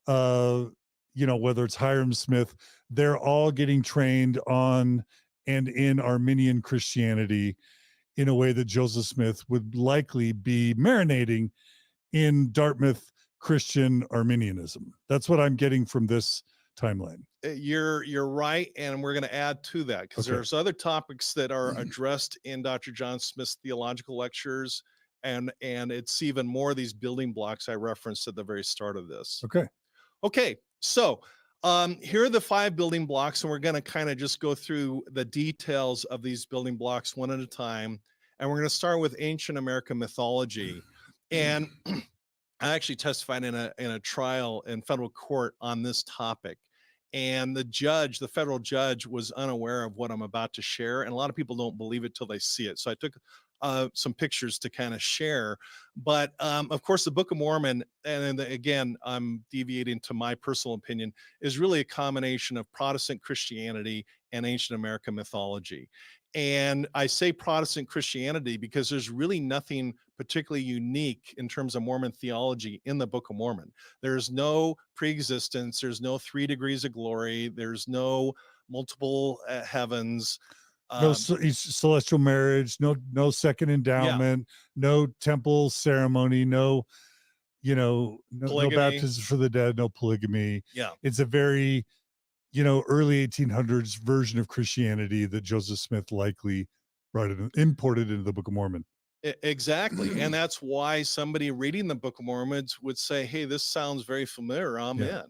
whether it's Hyrum Smith, they're all getting trained on and in Arminian Christianity in a way that Joseph Smith would likely be marinating in Dartmouth Christian Arminianism. That's what I'm getting from this timeline. You're right, and we're going to add to that because there's other topics that are addressed in Dr. John Smith's theological lectures, and it's even more of these building blocks I referenced at the very start of this. Okay. So here are the 5 building blocks, and we're going to kind of just go through the details of these building blocks one at a time. And we're going to start with ancient American mythology. And I actually testified in a trial in federal court on this topic. And the federal judge was unaware of what I'm about to share. And a lot of people don't believe it till they see it. So I took some pictures to kind of share. But of course, the Book of Mormon, and again, I'm deviating to my personal opinion, is really a combination of Protestant Christianity and ancient American mythology. And I say Protestant Christianity because there's really nothing particularly unique in terms of Mormon theology in the Book of Mormon. There's no preexistence. There's no 3 degrees of glory. There's no multiple heavens. No celestial marriage, no second endowment, no temple ceremony, no baptism for the dead, no polygamy. Yeah. It's a very, early 1800s version of Christianity that Joseph Smith likely imported into the Book of Mormon. Exactly. And that's why somebody reading the Book of Mormon would say, hey, this sounds very familiar. I'm in,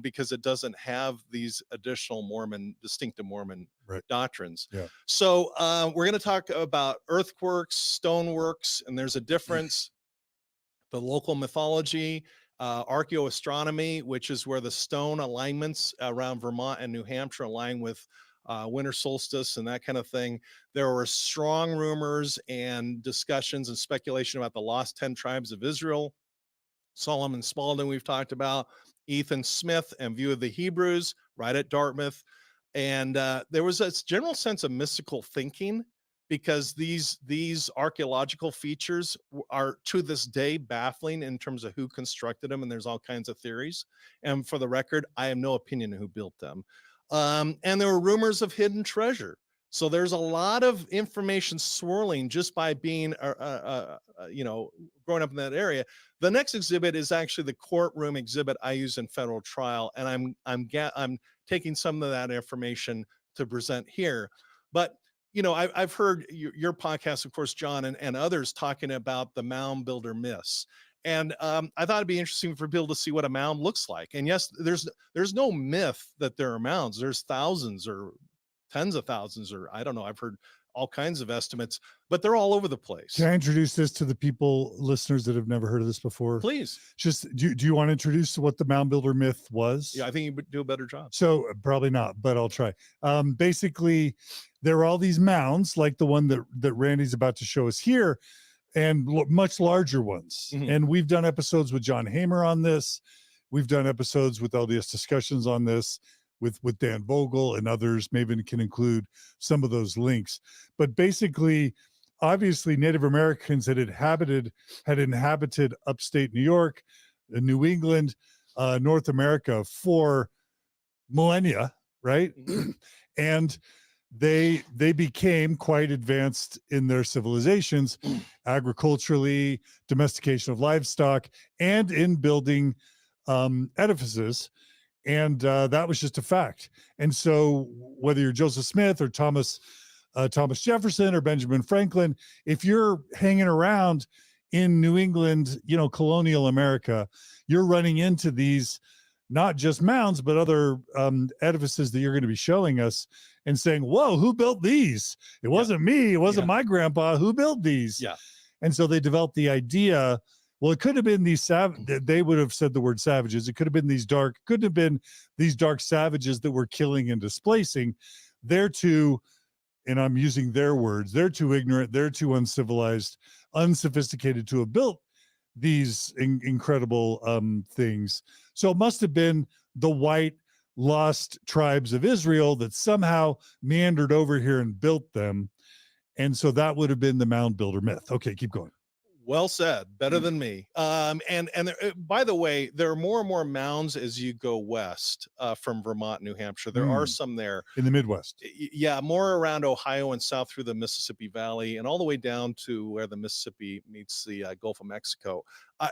because it doesn't have these additional distinctive Mormon doctrines. Yeah. So we're going to talk about earthworks, stoneworks, and there's a difference. The local mythology, archaeoastronomy, which is where the stone alignments around Vermont and New Hampshire align with winter solstice and that kind of thing. There were strong rumors and discussions and speculation about the lost 10 tribes of Israel. Solomon Spalding, we've talked about, Ethan Smith and View of the Hebrews right at Dartmouth. And there was a general sense of mystical thinking because these archaeological features are to this day baffling in terms of who constructed them. And there's all kinds of theories. And for the record, I have no opinion of who built them. And there were rumors of hidden treasure. So there's a lot of information swirling just by being, growing up in that area. The next exhibit is actually the courtroom exhibit I use in federal trial, and I'm taking some of that information to present here. But I've heard your podcast, of course, John, and others talking about the mound builder myths. And I thought it'd be interesting for people to see what a mound looks like. And yes, there's no myth that there are mounds. There's thousands or tens of thousands, or I don't know. I've heard all kinds of estimates, but they're all over the place. Can I introduce this to the listeners that have never heard of this before? Please. Just do you want to introduce what the mound builder myth was? Yeah, I think you would do a better job. So probably not, but I'll try. Basically, there are all these mounds like the one that Randy's about to show us here, and much larger ones. Mhm. And we've done episodes with John Hamer on this. We've done episodes with LDS Discussions on this, with Dan Vogel and others. Maybe can include some of those links. But basically, obviously, Native Americans had inhabited upstate New York, New England, North America for millennia, right? And they became quite advanced in their civilizations, agriculturally, domestication of livestock, and in building edifices. And that was just a fact. And so whether you're Joseph Smith or Thomas Jefferson or Benjamin Franklin, if you're hanging around in New England, colonial America, you're running into these, not just mounds, but other edifices that you're going to be showing us and saying, whoa, who built these? It wasn't me. It wasn't my grandpa. Who built these? Yeah. And so they developed the idea, well, it could have been these they would have said the word savages. It could have been these dark savages that were killing and displacing. They're too, and I'm using their words, they're too ignorant, they're too uncivilized, unsophisticated to have built these incredible things. So it must have been the white lost tribes of Israel that somehow meandered over here and built them. And so that would have been the mound builder myth. Okay, keep going. Well said. Better than me. And there, by the way, there are more and more mounds as you go west from Vermont, New Hampshire. There are some there in the Midwest. Yeah, more around Ohio and south through the Mississippi Valley and all the way down to where the Mississippi meets the Gulf of Mexico.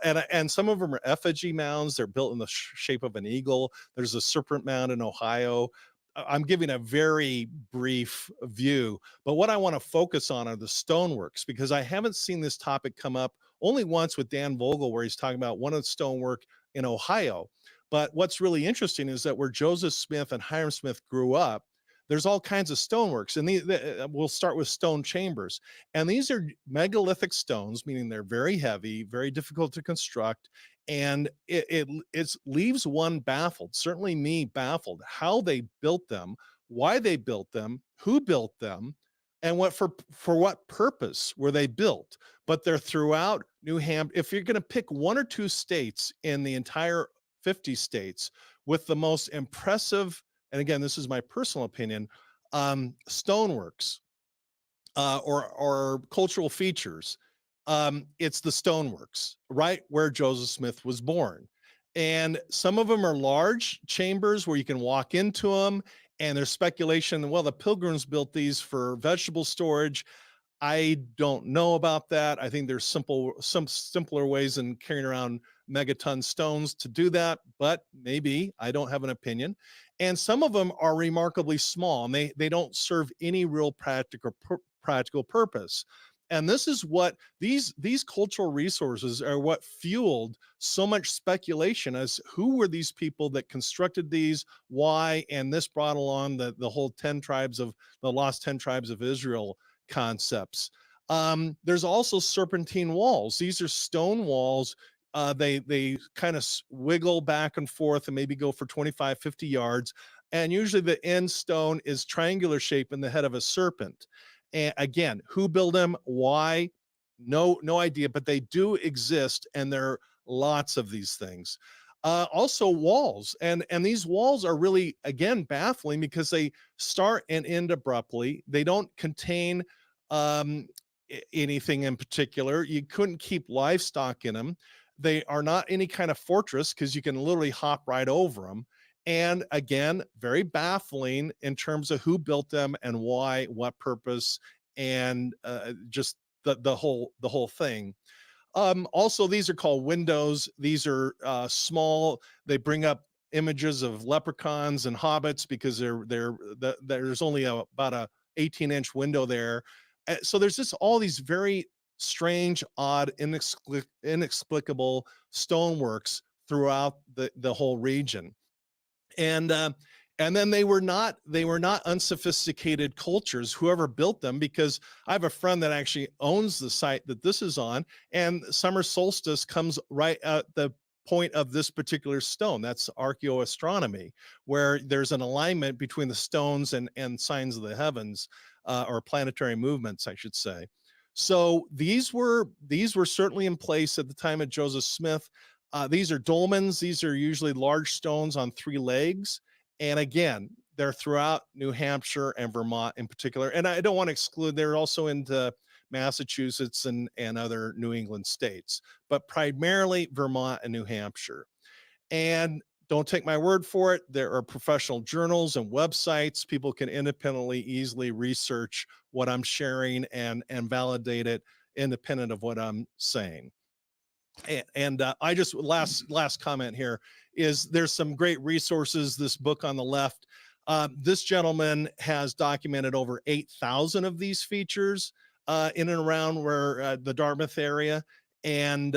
And some of them are effigy mounds. They're built in the shape of an eagle. There's a serpent mound in Ohio. I'm giving a very brief view, but what I want to focus on are the stoneworks, because I haven't seen this topic come up only once with Dan Vogel, where he's talking about one of the stonework in Ohio. But what's really interesting is that where Joseph Smith and Hyrum Smith grew up, there's all kinds of stoneworks, and we'll start with stone chambers. And these are megalithic stones, meaning they're very heavy, very difficult to construct. And it leaves one baffled, certainly me baffled, how they built them, why they built them, who built them, and what for what purpose were they built. But they're throughout New Hampshire. If you're going to pick one or two states in the entire 50 states with the most impressive, and again, this is my personal opinion, stoneworks or cultural features, it's the stoneworks, right where Joseph Smith was born. And some of them are large chambers where you can walk into them, and there's speculation, well, the Pilgrims built these for vegetable storage. I don't know about that. I think there's some simpler ways than carrying around megaton stones to do that, but maybe. I don't have an opinion. And some of them are remarkably small, and they don't serve any real practical purpose. And this is what these cultural resources are, what fueled so much speculation as who were these people that constructed these, why, and this brought along the whole the lost 10 tribes of Israel concepts. There's also serpentine walls. These are stone walls. They kind of wiggle back and forth and maybe go for 25, 50 yards. And usually the end stone is triangular shape in the head of a serpent. And again, who built them? Why? No idea, but they do exist, and there are lots of these things. Also walls, and these walls are really, again, baffling because they start and end abruptly. They don't contain anything in particular. You couldn't keep livestock in them. They are not any kind of fortress because you can literally hop right over them. And again, very baffling in terms of who built them and why, what purpose, and just the whole thing. Also, these are called windows. These are small. They bring up images of leprechauns and hobbits because there's only about a 18-inch window there. So there's just all these very strange, odd, inexplicable stoneworks throughout the whole region. And then they were not unsophisticated cultures, whoever built them, because I have a friend that actually owns the site that this is on, and summer solstice comes right at the point of this particular stone. That's archaeoastronomy, where there's an alignment between the stones and signs of the heavens, or planetary movements, I should say. So these were certainly in place at the time of Joseph Smith. These are dolmens. These are usually large stones on 3 legs. And again, they're throughout New Hampshire and Vermont in particular. And I don't want to exclude, they're also into Massachusetts and other New England states, but primarily Vermont and New Hampshire. And don't take my word for it. There are professional journals and websites. People can independently, easily research what I'm sharing and validate it independent of what I'm saying. And I just last comment here is there's some great resources. This book on the left, this gentleman has documented over 8,000 of these features in and around where the Dartmouth area, and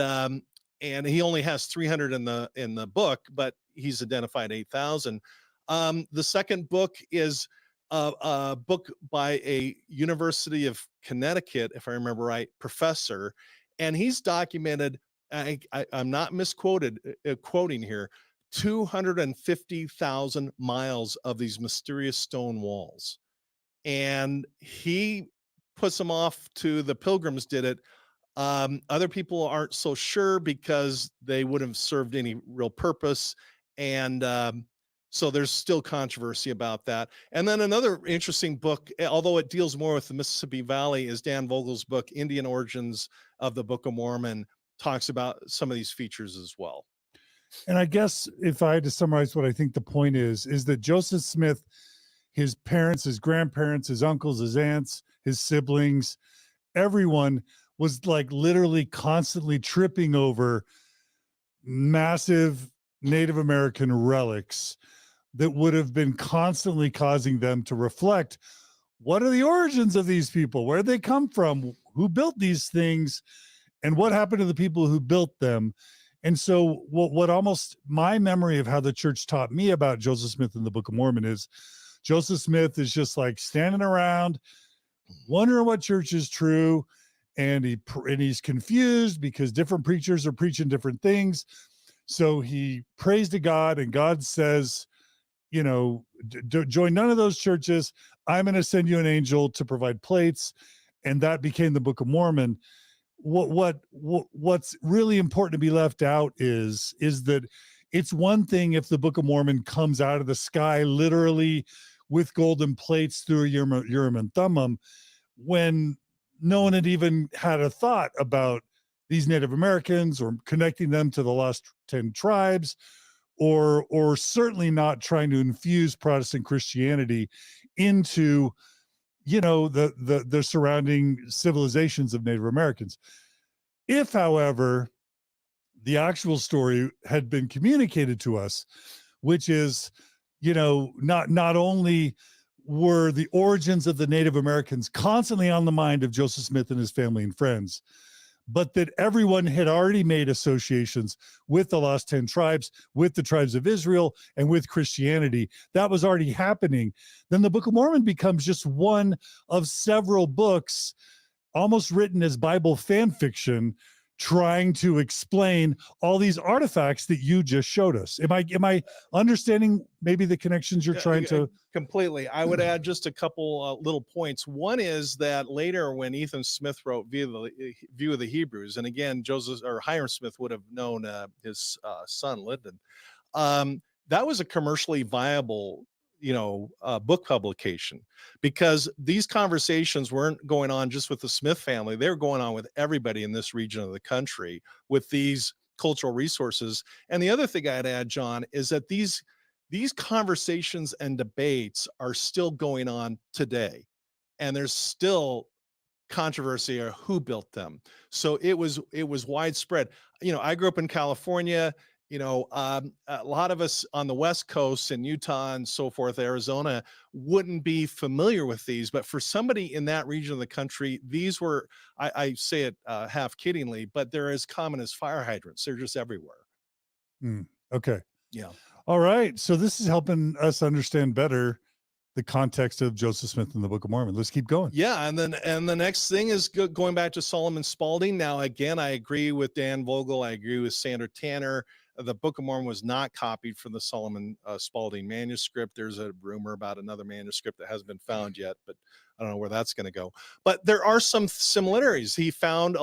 he only has 300 in the book, but he's identified 8,000. The second book is a book by a University of Connecticut, if I remember right, professor, and he's documented. I'm not quoting here, 250,000 miles of these mysterious stone walls. And he puts them off to the Pilgrims did it. Other people aren't so sure because they wouldn't have served any real purpose. And so there's still controversy about that. And then another interesting book, although it deals more with the Mississippi Valley, is Dan Vogel's book, Indian Origins of the Book of Mormon, talks about some of these features as well. And I guess if I had to summarize what I think the point is that Joseph Smith, his parents, his grandparents, his uncles, his aunts, his siblings, everyone was like literally constantly tripping over massive Native American relics that would have been constantly causing them to reflect, what are the origins of these people? Where did they come from? Who built these things? And what happened to the people who built them? And so what almost my memory of how the church taught me about Joseph Smith in the Book of Mormon is Joseph Smith is just like standing around wondering what church is true. And he's confused because different preachers are preaching different things. So he prays to God, and God says, join none of those churches. I'm going to send you an angel to provide plates. And that became the Book of Mormon. What's really important to be left out is that it's one thing if the Book of Mormon comes out of the sky literally with golden plates through Urim and Thummim, when no one had even had a thought about these Native Americans or connecting them to the lost 10 tribes, or certainly not trying to infuse Protestant Christianity into the surrounding civilizations of Native Americans. If, however, the actual story had been communicated to us, which is, not only were the origins of the Native Americans constantly on the mind of Joseph Smith and his family and friends, but that everyone had already made associations with the lost 10 tribes, with the tribes of Israel, and with Christianity. That was already happening. Then the Book of Mormon becomes just one of several books, almost written as Bible fan fiction, trying to explain all these artifacts that you just showed us. Am I understanding maybe the connections you're trying to? Completely. I would add just a couple little points. One is that later when Ethan Smith wrote View of the Hebrews, and again, Hyrum Smith would have known his son Lyndon, that was a commercially viable book publication, because these conversations weren't going on just with the Smith family. They were going on with everybody in this region of the country with these cultural resources. And the other thing I'd add, John, is that these conversations and debates are still going on today. And there's still controversy of who built them. So it was widespread. I grew up in California. a lot of us on the West Coast and Utah and so forth, Arizona, wouldn't be familiar with these. But for somebody in that region of the country, these were, I say it half kiddingly, but they're as common as fire hydrants. They're just everywhere. Okay. Yeah. All right. So this is helping us understand better the context of Joseph Smith and the Book of Mormon. Let's keep going. Yeah, and the next thing is going back to Solomon Spalding. Now, again, I agree with Dan Vogel. I agree with Sandra Tanner. The Book of Mormon was not copied from the Solomon Spalding manuscript. There's a rumor about another manuscript that hasn't been found yet, but I don't know where that's going to go. But there are some similarities. He found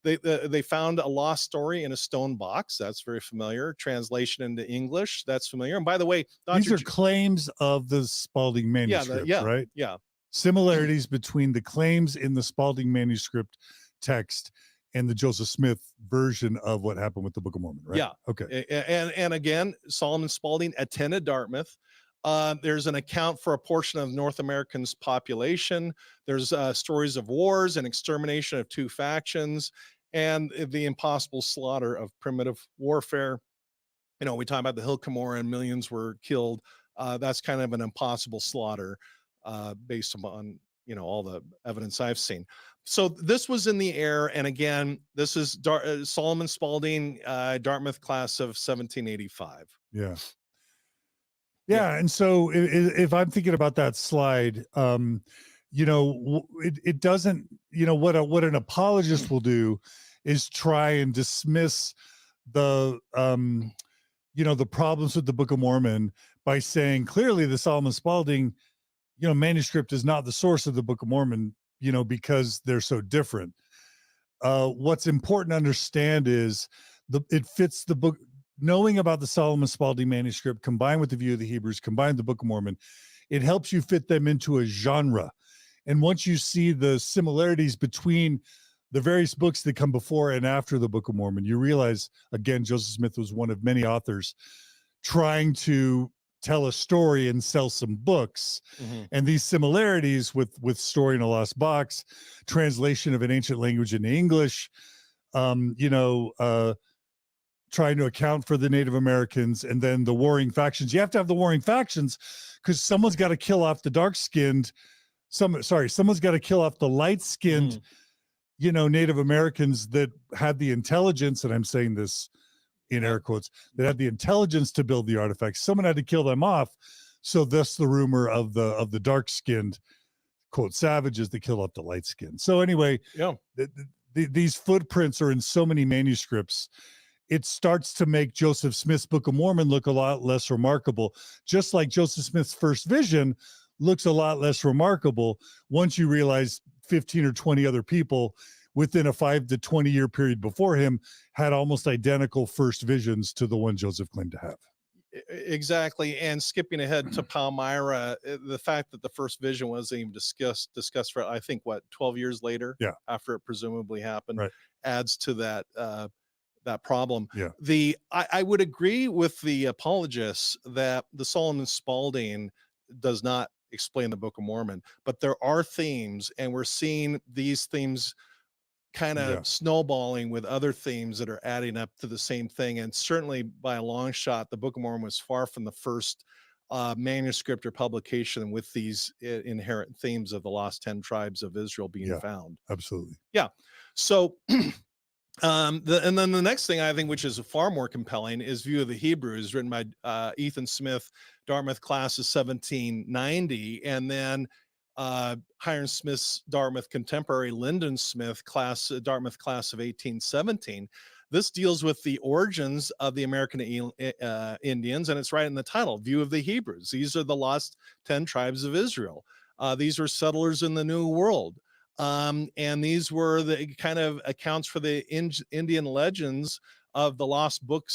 they found a lost story in a stone box. That's very familiar. Translation into English. That's familiar. And by the way, these are claims of the Spalding manuscript, right? Yeah. Similarities between the claims in the Spalding manuscript text and the Joseph Smith version of what happened with the Book of Mormon, right? Yeah. Okay. And again, Solomon Spalding attended Dartmouth. There's an account for a portion of North American's population. There's stories of wars and extermination of 2 factions and the impossible slaughter of primitive warfare. We talk about the Hill Cumorah and millions were killed. That's kind of an impossible slaughter based upon, all the evidence I've seen. So this was in the air. And again, this is Solomon Spalding, Dartmouth class of 1785. Yeah. And so if I'm thinking about that slide, it doesn't, what an apologist will do is try and dismiss the, the problems with the Book of Mormon by saying clearly the Solomon Spalding, manuscript is not the source of the Book of Mormon, because they're so different. What's important to understand is it fits the book. Knowing about the Solomon Spalding manuscript combined with the View of the Hebrews, combined with the Book of Mormon, it helps you fit them into a genre. And once you see the similarities between the various books that come before and after the Book of Mormon, you realize, again, Joseph Smith was one of many authors trying to tell a story and sell some books. And these similarities with Story in a Lost Box, translation of an ancient language into English, trying to account for the Native Americans, and then the warring factions. You have to have the warring factions because someone's got to kill off the dark-skinned, someone's got to kill off the light-skinned, Native Americans that had the intelligence, and I'm saying this in air quotes, that had the intelligence to build the artifacts. Someone had to kill them off. So thus the rumor of the dark-skinned, quote, savages that killed off the light-skinned. So anyway, these footprints are in so many manuscripts. It starts to make Joseph Smith's Book of Mormon look a lot less remarkable, just like Joseph Smith's first vision looks a lot less remarkable once you realize 15 or 20 other people within a 5 to 20 year period before him had almost identical first visions to the one Joseph claimed to have. Exactly. And skipping ahead to Palmyra, the fact that the first vision wasn't even discussed for, I think, 12 years later, after it presumably happened, adds to that that problem. I would agree with the apologists that the Solomon Spalding does not explain the Book of Mormon, but there are themes, and we're seeing these themes kind of snowballing with other themes that are adding up to the same thing. And certainly by a long shot, the Book of Mormon was far from the first manuscript or publication with these inherent themes of the lost 10 tribes of Israel being found. Absolutely. Yeah. So and then the next thing I think, which is far more compelling, is View of the Hebrews, written by Ethan Smith, Dartmouth class of 1790, and then Hyrum Smith's Dartmouth contemporary, Lyndon Smith class, Dartmouth class of 1817. This deals with the origins of the American Indians, and it's right in the title, View of the Hebrews. These are the lost 10 tribes of Israel. These were settlers in the New World. And these were the kind of accounts for the Indian legends of the lost book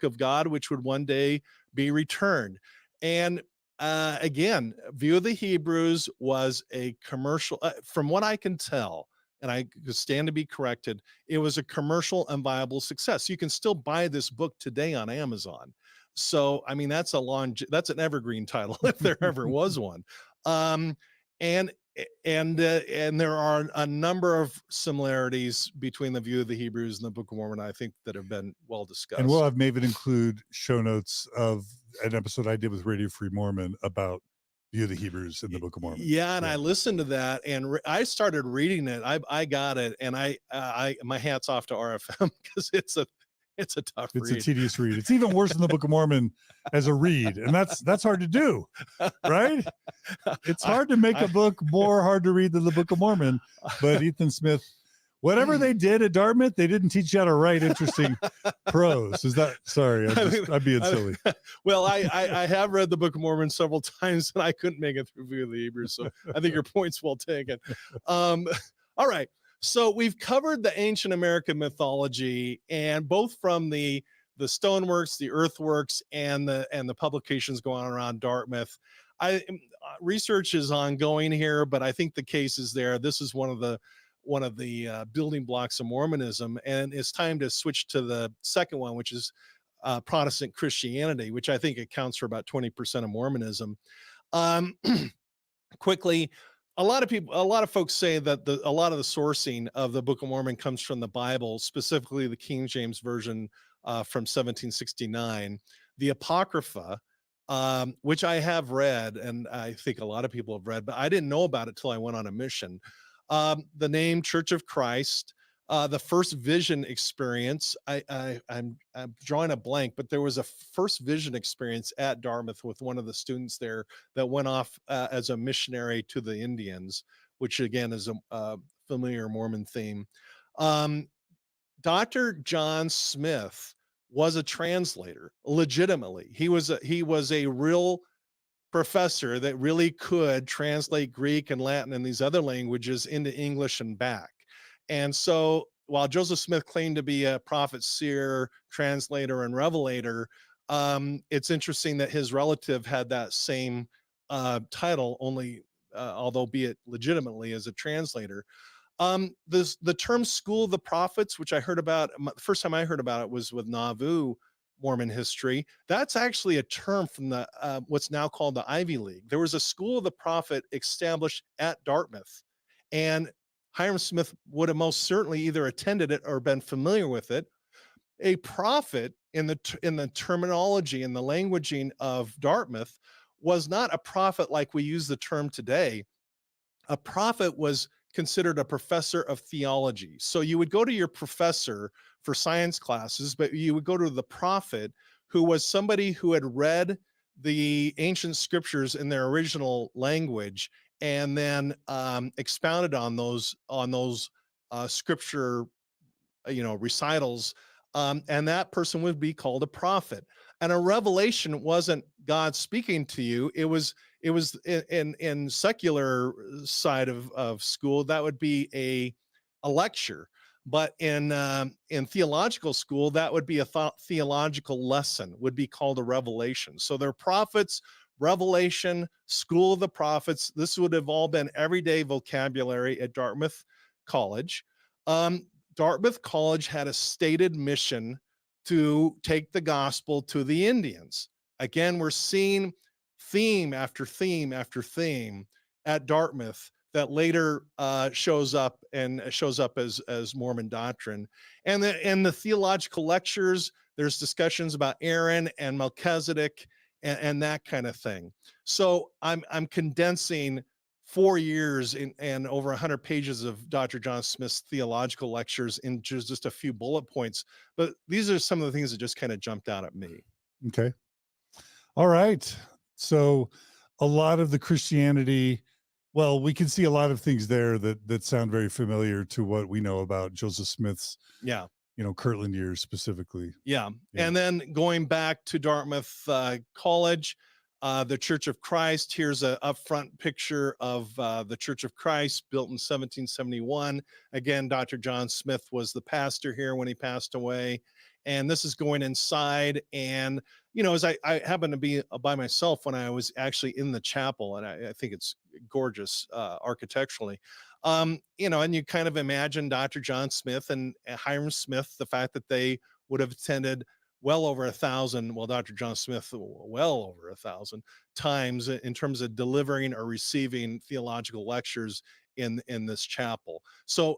of God, which would one day be returned. And again, View of the Hebrews was a commercial, from what I can tell, and I stand to be corrected, it was a commercial and viable success. You can still buy this book today on Amazon. So, I mean, that's an evergreen title if there ever was one. And and there are a number of similarities between the view of the Hebrews and the Book of Mormon, I think, that have been well discussed. And we'll have Maven include show notes of an episode I did with Radio Free Mormon about view of the Hebrews in the Book of Mormon. Yeah, and I listened to that, and I started reading it. I got it, and I my hat's off to RFM because it's a tough read. It's a tedious read. It's even worse than the Book of Mormon as a read, and that's hard to do, right? It's hard to make a book more hard to read than the Book of Mormon. But Ethan Smith, whatever they did at Dartmouth, they didn't teach you how to write interesting prose. Is that, sorry, I'm being silly. Well, I have read the Book of Mormon several times, and I couldn't make it through View of the Hebrews, so I think your point's well taken. All right. So we've covered the ancient American mythology, and both from the stoneworks, the earthworks, and the publications going on around Dartmouth. Research is ongoing here, but I think the case is there. This is one of the building blocks of Mormonism, and it's time to switch to the second one, which is Protestant Christianity, which I think accounts for about 20% of Mormonism. Quickly, a lot of folks say that a lot of the sourcing of the Book of Mormon comes from the Bible, specifically the King James Version from 1769. The Apocrypha, which I have read, and I think a lot of people have read, but I didn't know about it till I went on a mission. The name Church of Christ, the first vision experience. I'm drawing a blank, but there was a first vision experience at Dartmouth with one of the students there that went off as a missionary to the Indians, which again is a familiar Mormon theme. Dr. John Smith was a translator, legitimately. He was a real professor that really could translate Greek and Latin and these other languages into English and back. And so while Joseph Smith claimed to be a prophet, seer, translator, and revelator, it's interesting that his relative had that same title, only although be it legitimately as a translator. The term School of the Prophets, which I heard about, the first time I heard about it was with Nauvoo Mormon history. That's actually a term from the what's now called the Ivy League. There was a School of the Prophet established at Dartmouth, and Hyrum Smith would have most certainly either attended it or been familiar with it. A prophet in the terminology and the languaging of Dartmouth was not a prophet like we use the term today. A prophet was considered a professor of theology. So you would go to your professor for science classes, but you would go to the prophet, who was somebody who had read the ancient scriptures in their original language and then expounded on those scripture, recitals, and that person would be called a prophet. And a revelation wasn't God speaking to you; it was in secular side of school, that would be a lecture, but in theological school, that would be a theological lesson, would be called a revelation. So they're prophets. Revelation, School of the Prophets. This would have all been everyday vocabulary at Dartmouth College. Dartmouth College had a stated mission to take the gospel to the Indians. Again, we're seeing theme after theme after theme at Dartmouth that later shows up as Mormon doctrine. And the theological lectures, there's discussions about Aaron and Melchizedek and that kind of thing. So I'm condensing 4 years and over 100 pages of Dr. John Smith's theological lectures into just a few bullet points. But these are some of the things that just kind of jumped out at me. Okay. All right. So a lot of the Christianity, well, we can see a lot of things there that sound very familiar to what we know about Joseph Smith's, Kirtland years specifically. Yeah. And then going back to Dartmouth College, the Church of Christ. Here's a upfront picture of the Church of Christ, built in 1771. Again, Dr. John Smith was the pastor here when he passed away. And this is going inside. And, as I happened to be by myself when I was actually in the chapel, and I think it's gorgeous architecturally. And you kind of imagine Dr. John Smith and Hyrum Smith, the fact that they would have attended well over 1,000, well, Dr. John Smith, well over 1,000 times in terms of delivering or receiving theological lectures in this chapel. So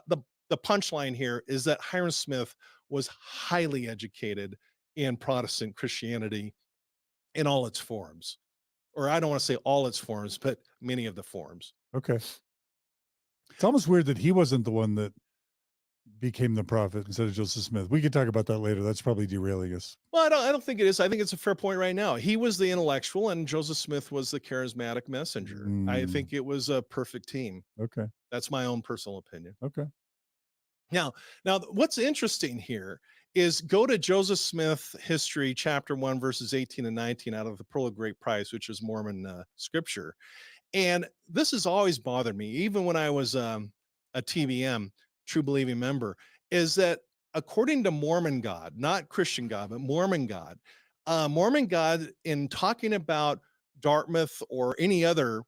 the punchline here is that Hyrum Smith was highly educated in Protestant Christianity in all its forms. Or I don't want to say all its forms, but many of the forms. Okay. It's almost weird that he wasn't the one that became the prophet instead of Joseph Smith. We could talk about that later. That's probably derailing us. Well, I don't think it is. I think it's a fair point right now. He was the intellectual and Joseph Smith was the charismatic messenger. I think it was a perfect team. Okay. That's my own personal opinion. Okay. Now, what's interesting here is go to Joseph Smith History, chapter 1, verses 18 and 19 out of the Pearl of Great Price, which is Mormon scripture. And this has always bothered me, even when I was a TBM, true believing member, is that according to Mormon God, not Christian God, but Mormon God, in talking about Dartmouth or any other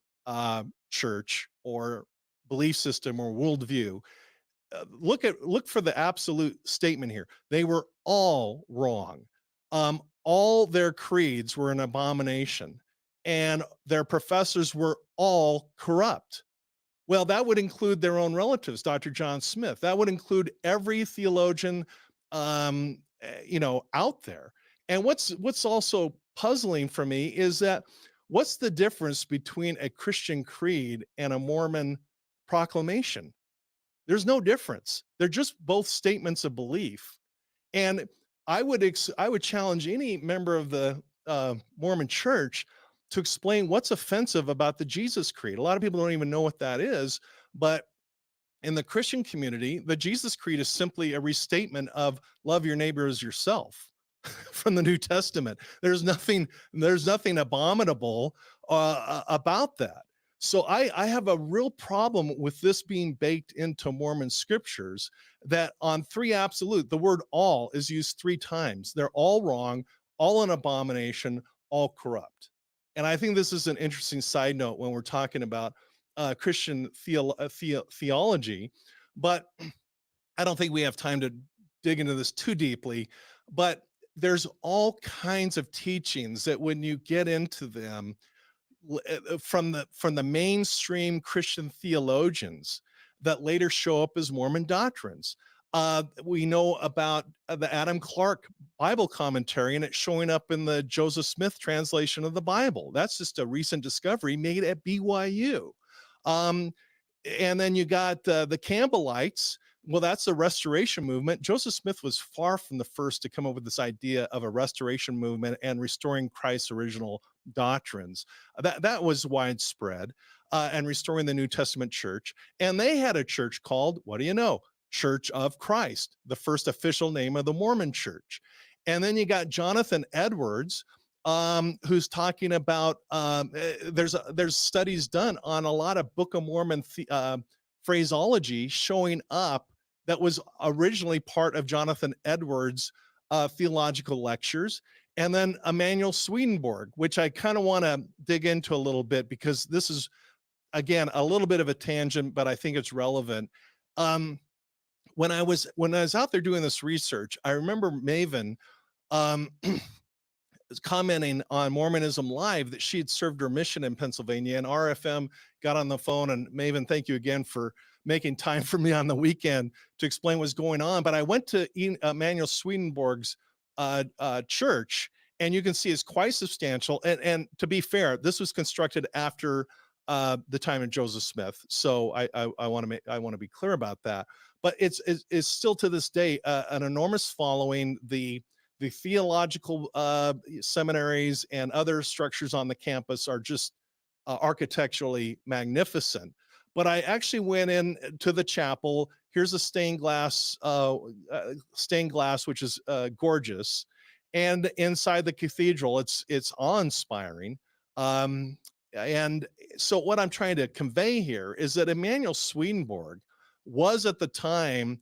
church or belief system or worldview, look for the absolute statement here. They were all wrong. All their creeds were an abomination, and their professors were all corrupt. Well, that would include their own relatives, Dr. John Smith. That would include every theologian, out there. And what's also puzzling for me is that what's the difference between a Christian creed and a Mormon proclamation? There's no difference. They're just both statements of belief. And I would challenge any member of the Mormon Church to explain what's offensive about the Jesus Creed. A lot of people don't even know what that is, but in the Christian community, the Jesus Creed is simply a restatement of love your neighbor as yourself from the New Testament. There's nothing abominable about that. So I have a real problem with this being baked into Mormon scriptures, that on 3 absolute, the word all is used 3 times. They're all wrong, all an abomination, all corrupt. And I think this is an interesting side note when we're talking about Christian theology, but I don't think we have time to dig into this too deeply. But there's all kinds of teachings that when you get into them, from the mainstream Christian theologians that later show up as Mormon doctrines. We know about the Adam Clark Bible commentary, and it's showing up in the Joseph Smith translation of the Bible. That's just a recent discovery made at BYU. And then you got the Campbellites. Well, that's the restoration movement. Joseph Smith was far from the first to come up with this idea of a restoration movement and restoring Christ's original doctrines. That was widespread, and restoring the New Testament church. And they had a church called, what do you know? Church of Christ, the first official name of the Mormon church. And then you got Jonathan Edwards, who's talking about, there's studies done on a lot of Book of Mormon phraseology showing up that was originally part of Jonathan Edwards' theological lectures. And then Emanuel Swedenborg, which I kind of want to dig into a little bit, because this is, again, a little bit of a tangent, but I think it's relevant. When I was out there doing this research, I remember Maven commenting on Mormonism Live that she had served her mission in Pennsylvania, and RFM got on the phone. And Maven, thank you again for making time for me on the weekend to explain what's going on. But I went to Emanuel Swedenborg's church, and you can see it's quite substantial. And to be fair, this was constructed after the time of Joseph Smith, so I want to be clear about that. But it's still to this day an enormous following. The theological seminaries and other structures on the campus are just architecturally magnificent. But I actually went in to the chapel. Here's a stained glass, which is gorgeous. And inside the cathedral, it's awe-inspiring. And so what I'm trying to convey here is that Emanuel Swedenborg was at the time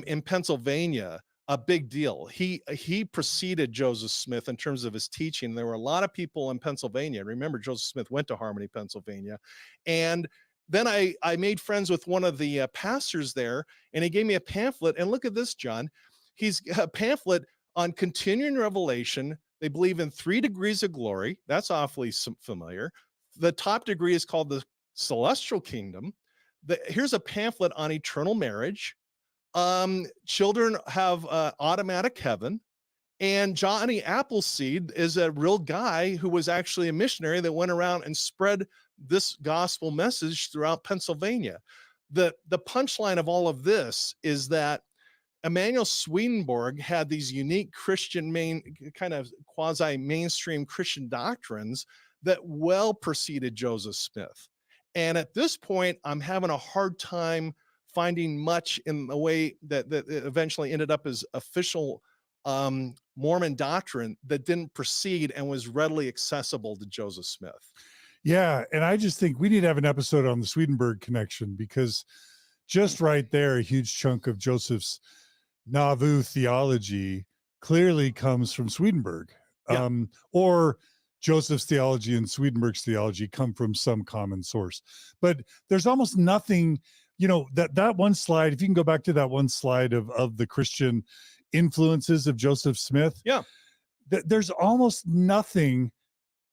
in Pennsylvania a big deal. He preceded Joseph Smith in terms of his teaching. There were a lot of people in Pennsylvania. Remember, Joseph Smith went to Harmony, Pennsylvania. And then I made friends with one of the pastors there, and he gave me a pamphlet. And look at this, John. He's a pamphlet On continuing revelation, they believe in 3 degrees of glory. That's awfully familiar. The top degree is called the celestial kingdom. Here's a pamphlet on eternal marriage. Children have automatic heaven. And Johnny Appleseed is a real guy who was actually a missionary that went around and spread this gospel message throughout Pennsylvania. The punchline of all of this is that Emanuel Swedenborg had these unique Christian kind of quasi mainstream Christian doctrines that well preceded Joseph Smith. And at this point, I'm having a hard time finding much in the way that it eventually ended up as official Mormon doctrine that didn't precede and was readily accessible to Joseph Smith. Yeah. And I just think we need to have an episode on the Swedenborg connection, because just right there, a huge chunk of Joseph's Nauvoo theology clearly comes from Swedenborg. Yeah. Or Joseph's theology and Swedenborg's theology come from some common source. But there's almost nothing, that one slide, if you can go back to that one slide of the Christian influences of Joseph Smith. Yeah. There's almost nothing.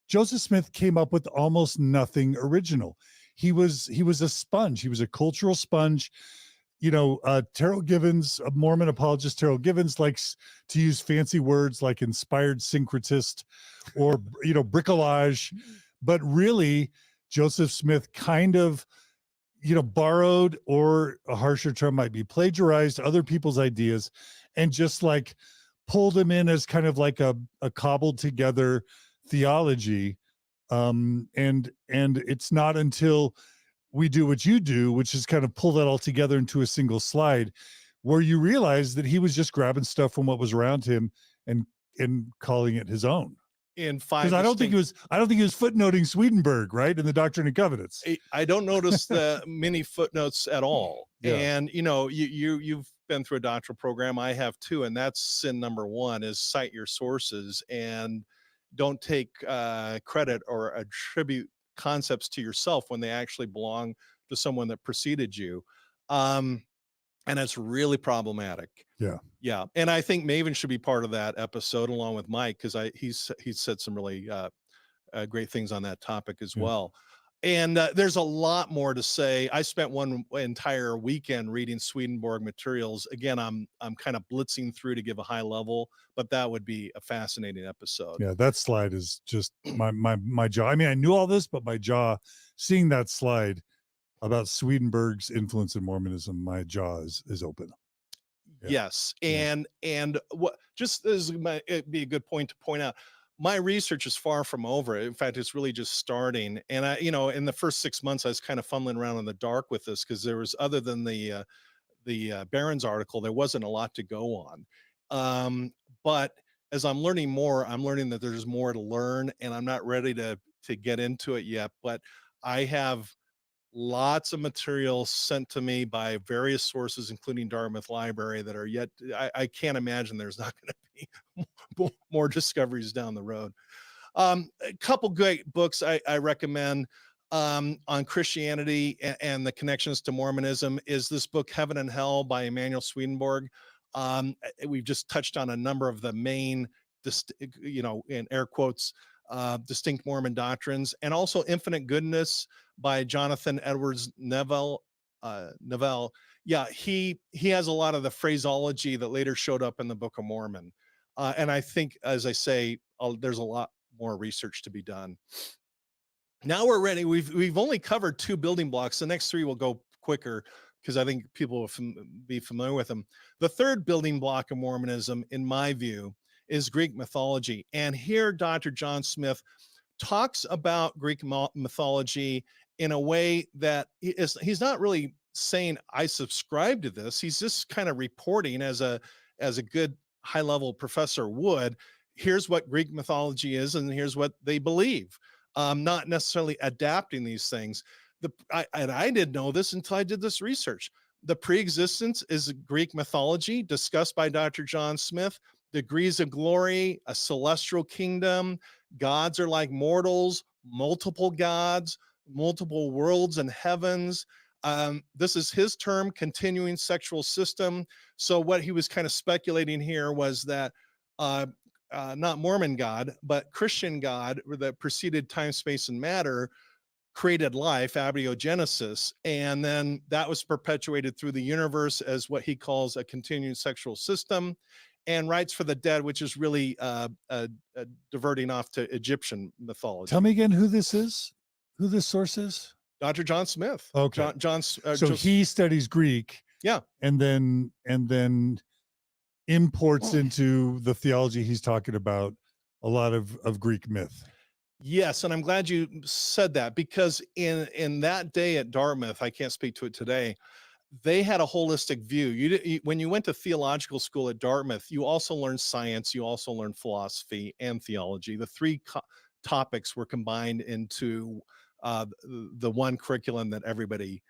Joseph Smith came up with almost nothing original. He was a sponge. He was a cultural sponge. Terrell Givens, a Mormon apologist, Terrell Givens likes to use fancy words like inspired syncretist or, bricolage. But really, Joseph Smith kind of, borrowed, or a harsher term might be plagiarized, other people's ideas and just like pulled them in as kind of like a cobbled together theology. And it's not until we do what you do, which is kind of pull that all together into a single slide, where you realize that he was just grabbing stuff from what was around him and calling it his own. In 5, because I don't think he was footnoting Swedenborg, right, in the Doctrine and Covenants. I don't notice the many footnotes at all. Yeah. And you've been through a doctoral program. I have too, and that's sin number 1: is cite your sources and don't take credit or attribute concepts to yourself when they actually belong to someone that preceded you. And it's really problematic. Yeah. And I think Maven should be part of that episode along with Mike, because he's said some really great things on that topic as well. And there's a lot more to say. I spent one entire weekend reading Swedenborg materials. Again, I'm kind of blitzing through to give a high level, but that would be a fascinating episode. Yeah, that slide is just my jaw. I mean, I knew all this, but my jaw, seeing that slide about Swedenborg's influence in Mormonism, my jaw is open. Yes. And what just as it'd be a good point to point out, my research is far from over. In fact, it's really just starting. And I, in the first 6 months, I was kind of fumbling around in the dark with this, because there was, other than the Barron's article, there wasn't a lot to go on. But as I'm learning more, I'm learning that there's more to learn, and I'm not ready to get into it yet. But I have lots of material sent to me by various sources, including Dartmouth Library, that are yet, I can't imagine there's not going to be more discoveries down the road. A couple great books I recommend on Christianity and the connections to Mormonism is this book, Heaven and Hell by Emanuel Swedenborg. We've just touched on a number of the main, in air quotes, distinct Mormon doctrines, and also Infinite Goodness by Jonathan Edwards Neville. Yeah, he has a lot of the phraseology that later showed up in the Book of Mormon. And I think, as I say, there's a lot more research to be done. Now we're ready. We've only covered 2 building blocks. The next 3 will go quicker, because I think people will be familiar with them. The third building block of Mormonism, in my view, is Greek mythology. And here Dr. John Smith talks about Greek mythology in a way that he's not really saying, I subscribe to this. He's just kind of reporting, as a good high-level professor would, here's what Greek mythology is, and here's what they believe. Not necessarily adapting these things. And I didn't know this until I did this research. The pre-existence is Greek mythology discussed by Dr. John Smith. Degrees of glory, a celestial kingdom, gods are like mortals, multiple gods, multiple worlds and heavens. This is his term, continuing sexual system. So what he was kind of speculating here was that not Mormon God, but Christian God that preceded time, space, and matter, created life, abiogenesis, and then that was perpetuated through the universe as what he calls a continuing sexual system, and rights for the dead, which is really diverting off to Egyptian mythology. Tell me again who this is, who this source is. Dr. John Smith. Okay. So he studies Greek. Yeah. And then imports into the theology he's talking about a lot of Greek myth. Yes, and I'm glad you said that, because in that day at Dartmouth, I can't speak to it today, they had a holistic view. When you went to theological school at Dartmouth, you also learned science, you also learned philosophy and theology. The three topics were combined into the one curriculum that everybody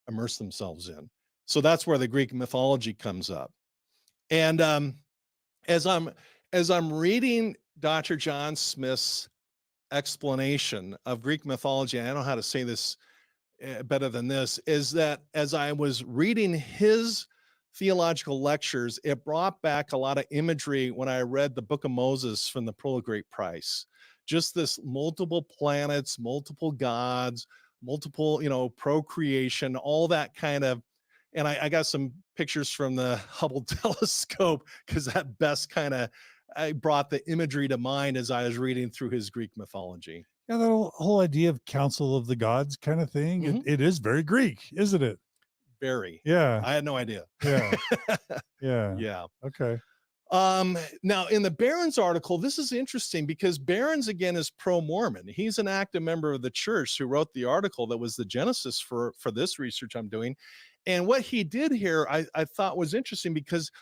immersed themselves in. So that's where the Greek mythology comes up. And as I'm reading Dr. John Smith's explanation of Greek mythology, I don't know how to say this better than this, is that as I was reading his theological lectures, it brought back a lot of imagery when I read the Book of Moses from the Pearl of Great Price. Just this multiple planets, multiple gods, multiple, procreation, all that kind of. And I got some pictures from the Hubble telescope, because that best kind of, I brought the imagery to mind as I was reading through his Greek mythology. Yeah, that whole idea of council of the gods kind of thing. Mhm. It is very Greek, isn't it? Very. Yeah. I had no idea. Yeah. Yeah. Yeah. Okay. Now in the Barron's article, this is interesting because Barron's again is pro-Mormon. He's an active member of the church who wrote the article that was the genesis for this research I'm doing. And what he did here, I thought was interesting, because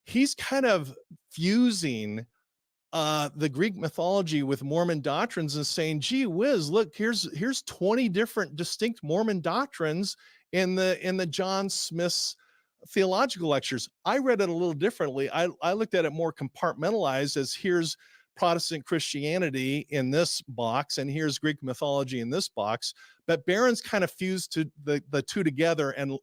he's kind of fusing the Greek mythology with Mormon doctrines and saying, gee whiz, look, here's 20 different distinct Mormon doctrines in the John Smith's theological lectures. I read it a little differently. I looked at it more compartmentalized as here's Protestant Christianity in this box, and here's Greek mythology in this box. But Barron's kind of fused to the two together, and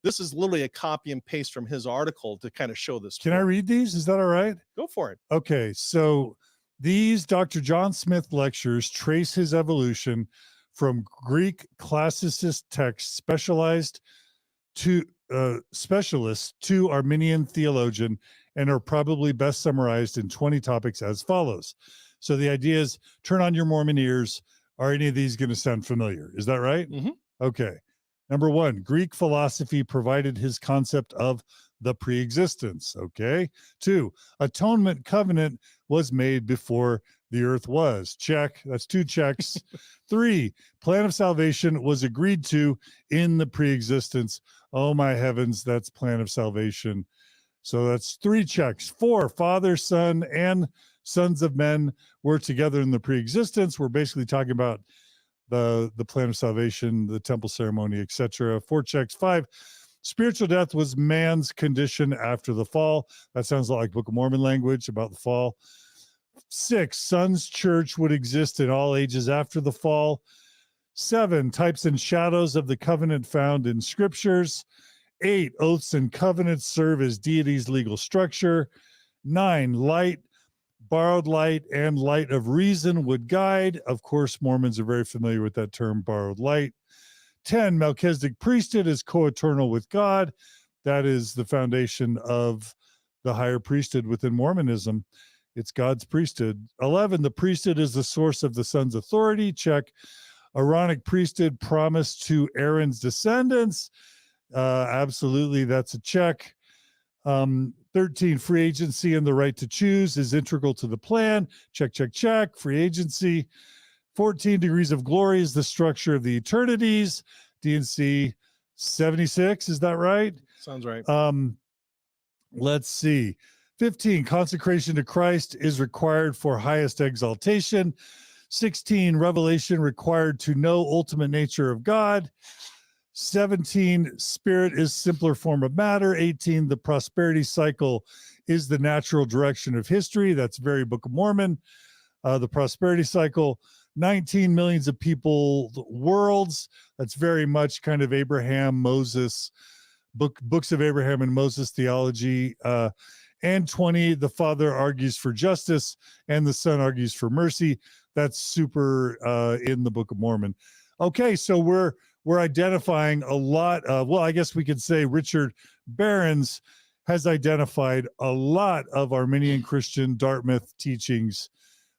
this is literally a copy and paste from his article to kind of show this. Can I read these? Is that all right? Go for it. Okay, so these Dr. John Smith lectures trace his evolution from Greek classicist texts specialists to Arminian theologian, and are probably best summarized in 20 topics as follows. So the idea is, turn on your Mormon ears. Are any of these going to sound familiar? Is that right? Mm-hmm. Okay. Number one, Greek philosophy provided his concept of the preexistence. Okay. 2, atonement covenant was made before the earth was. Check. That's 2 checks. 3, plan of salvation was agreed to in the preexistence. Oh my heavens, that's plan of salvation. So that's 3 checks. 4, Father, Son, and sons of men were together in the preexistence. We're basically talking about the plan of salvation, the temple ceremony, etc. 4 checks. 5, spiritual death was man's condition after the fall. That sounds like Book of Mormon language about the fall. 6, Son's church would exist in all ages after the fall. 7, types and shadows of the covenant found in scriptures. 8, oaths and covenants serve as deity's legal structure. 9, light, borrowed light, and light of reason would guide. Of course, Mormons are very familiar with that term, borrowed light. 10, Melchizedek priesthood is co-eternal with God. That is the foundation of the higher priesthood within Mormonism. It's God's priesthood. 11, the priesthood is the source of the son's authority. Check. Aaronic priesthood promised to Aaron's descendants. Absolutely, that's a check. 13, free agency and the right to choose is integral to the plan. Check, check, check. Free agency. 14, degrees of glory is the structure of the eternities. D&C 76, is that right? Sounds right. Let's see. 15, consecration to Christ is required for highest exaltation. 16, revelation required to know ultimate nature of God. 17, spirit is simpler form of matter. 18, the prosperity cycle is the natural direction of history. That's very Book of Mormon. The prosperity cycle. 19, millions of people, worlds. That's very much kind of Abraham, Moses, books of Abraham and Moses theology. and 20, the Father argues for justice and the Son argues for mercy. That's super in the Book of Mormon. Okay, so we're identifying a lot of, well, I guess we could say Richard Behrens has identified a lot of Arminian Christian Dartmouth teachings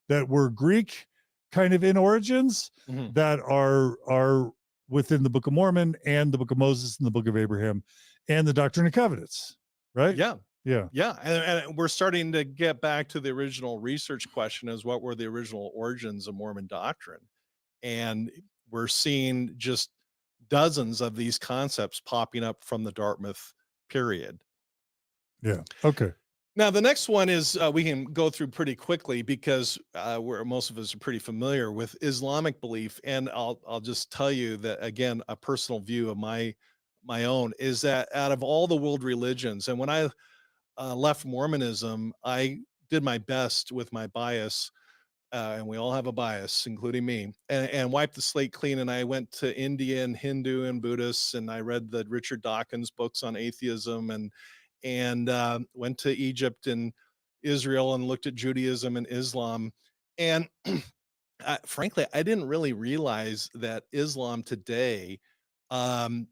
that were Greek kind of in origins, that are within the Book of Mormon and the Book of Moses and the Book of Abraham and the Doctrine and Covenants, right? Yeah. Yeah. Yeah. And we're starting to get back to the original research question, is what were the original origins of Mormon doctrine? And we're seeing just dozens of these concepts popping up from the Dartmouth period. Yeah. Okay. Now, the next one is we can go through pretty quickly because where most of us are pretty familiar with Islamic belief. And I'll just tell you that, again, a personal view of my own is that out of all the world religions, and when I left Mormonism, I did my best with my bias, and we all have a bias, including me, and wiped the slate clean. And I went to India and Hindu and Buddhists, and I read the Richard Dawkins books on atheism, and went to Egypt and Israel and looked at Judaism and Islam. And frankly, I didn't really realize that Islam today um,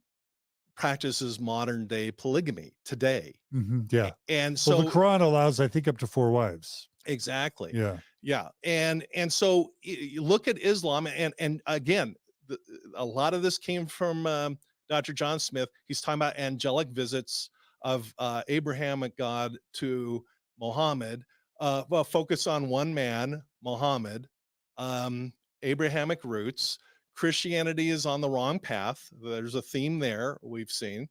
practices modern day polygamy today. Yeah. And so well, the Quran allows, I think, up to 4 wives. exactly. Yeah. Yeah. And so you look at Islam, and again, a lot of this came from Dr. John Smith. He's talking about angelic visits of Abrahamic God to Muhammad. Well, focus on one man, Muhammad, Abrahamic roots. Christianity is on the wrong path. There's a theme there we've seen.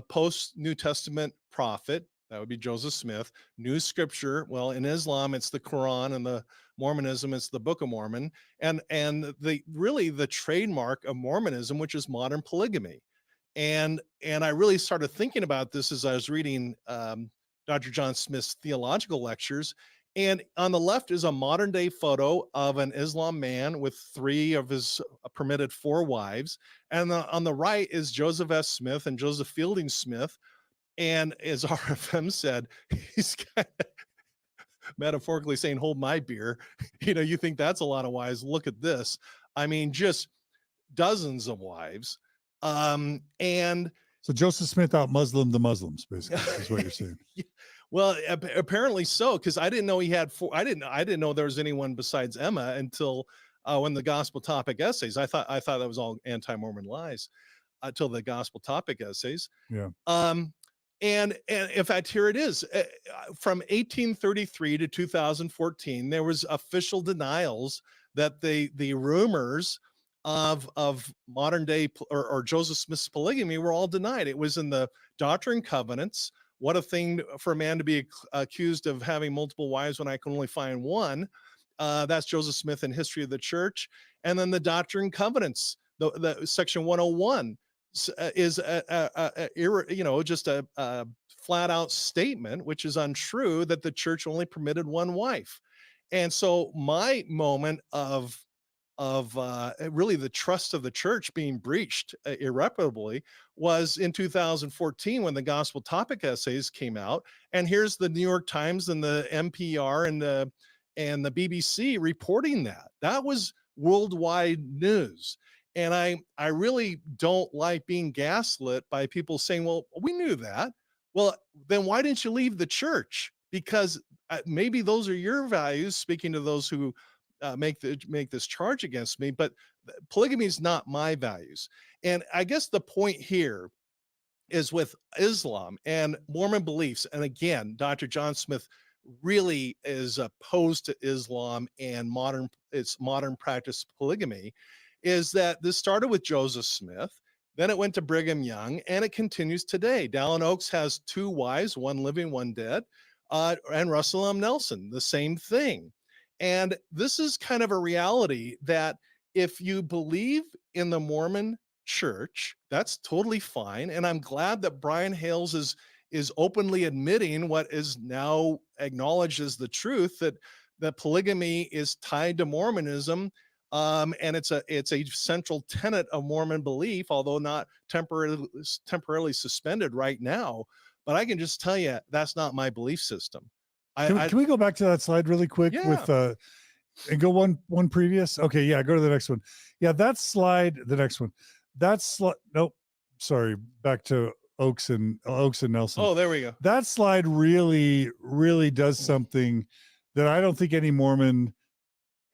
Post New Testament prophet, that would be Joseph Smith. New scripture, well, in Islam it's the Quran, and the Mormonism it's the Book of Mormon, and the really the trademark of Mormonism, which is modern polygamy. And I really started thinking about this as I was reading Dr. John Smith's theological lectures. And on the left is a modern day photo of an Islam man with 3 of his permitted 4 wives. And on the right is Joseph S. Smith and Joseph Fielding Smith. And as RFM said, he's kind of metaphorically saying, hold my beer. You think that's a lot of wives. Look at this. I mean, just dozens of wives. And so Joseph Smith out Muslim the Muslims, basically, is what you're saying. Well, apparently so, because I didn't know he had 4. I didn't know there was anyone besides Emma until when the Gospel Topic Essays. I thought that was all anti-Mormon lies until the Gospel Topic Essays. Yeah. And in fact, here it is. From 1833 to 2014, there was official denials that the rumors of modern day or Joseph Smith's polygamy were all denied. It was in the Doctrine and Covenants. What a thing for a man to be accused of having multiple wives when I can only find one. That's Joseph Smith in History of the Church. And then the Doctrine and Covenants, the section 101 is just a flat out statement, which is untrue, that the church only permitted one wife. And so my moment of really the trust of the church being breached irreparably was in 2014 when the Gospel Topic Essays came out. And here's the New York Times and the NPR and the BBC reporting that. That was worldwide news. And I really don't like being gaslit by people saying, well, we knew that. Well, then why didn't you leave the church? Because maybe those are your values, speaking to those who make this charge against me, but polygamy is not my values. And I guess the point here is with Islam and Mormon beliefs. And again, Dr. John Smith really is opposed to Islam and its modern practice polygamy, is that this started with Joseph Smith, then it went to Brigham Young, and it continues today. Dallin Oaks has 2 wives, one living, one dead, and Russell M. Nelson, the same thing. And this is kind of a reality that if you believe in the Mormon church, that's totally fine. And I'm glad that Brian Hales is openly admitting what is now acknowledged as the truth, that polygamy is tied to Mormonism. And it's a central tenet of Mormon belief, although not temporarily suspended right now. but I can just tell you that's not my belief system. Can we go back to that slide really quick with and go one previous? Okay, yeah, go to the next one. Yeah, that slide, the next one. That slide, nope, sorry, back to Oakes and Nelson. Oh, there we go. That slide really, really does something that I don't think any Mormon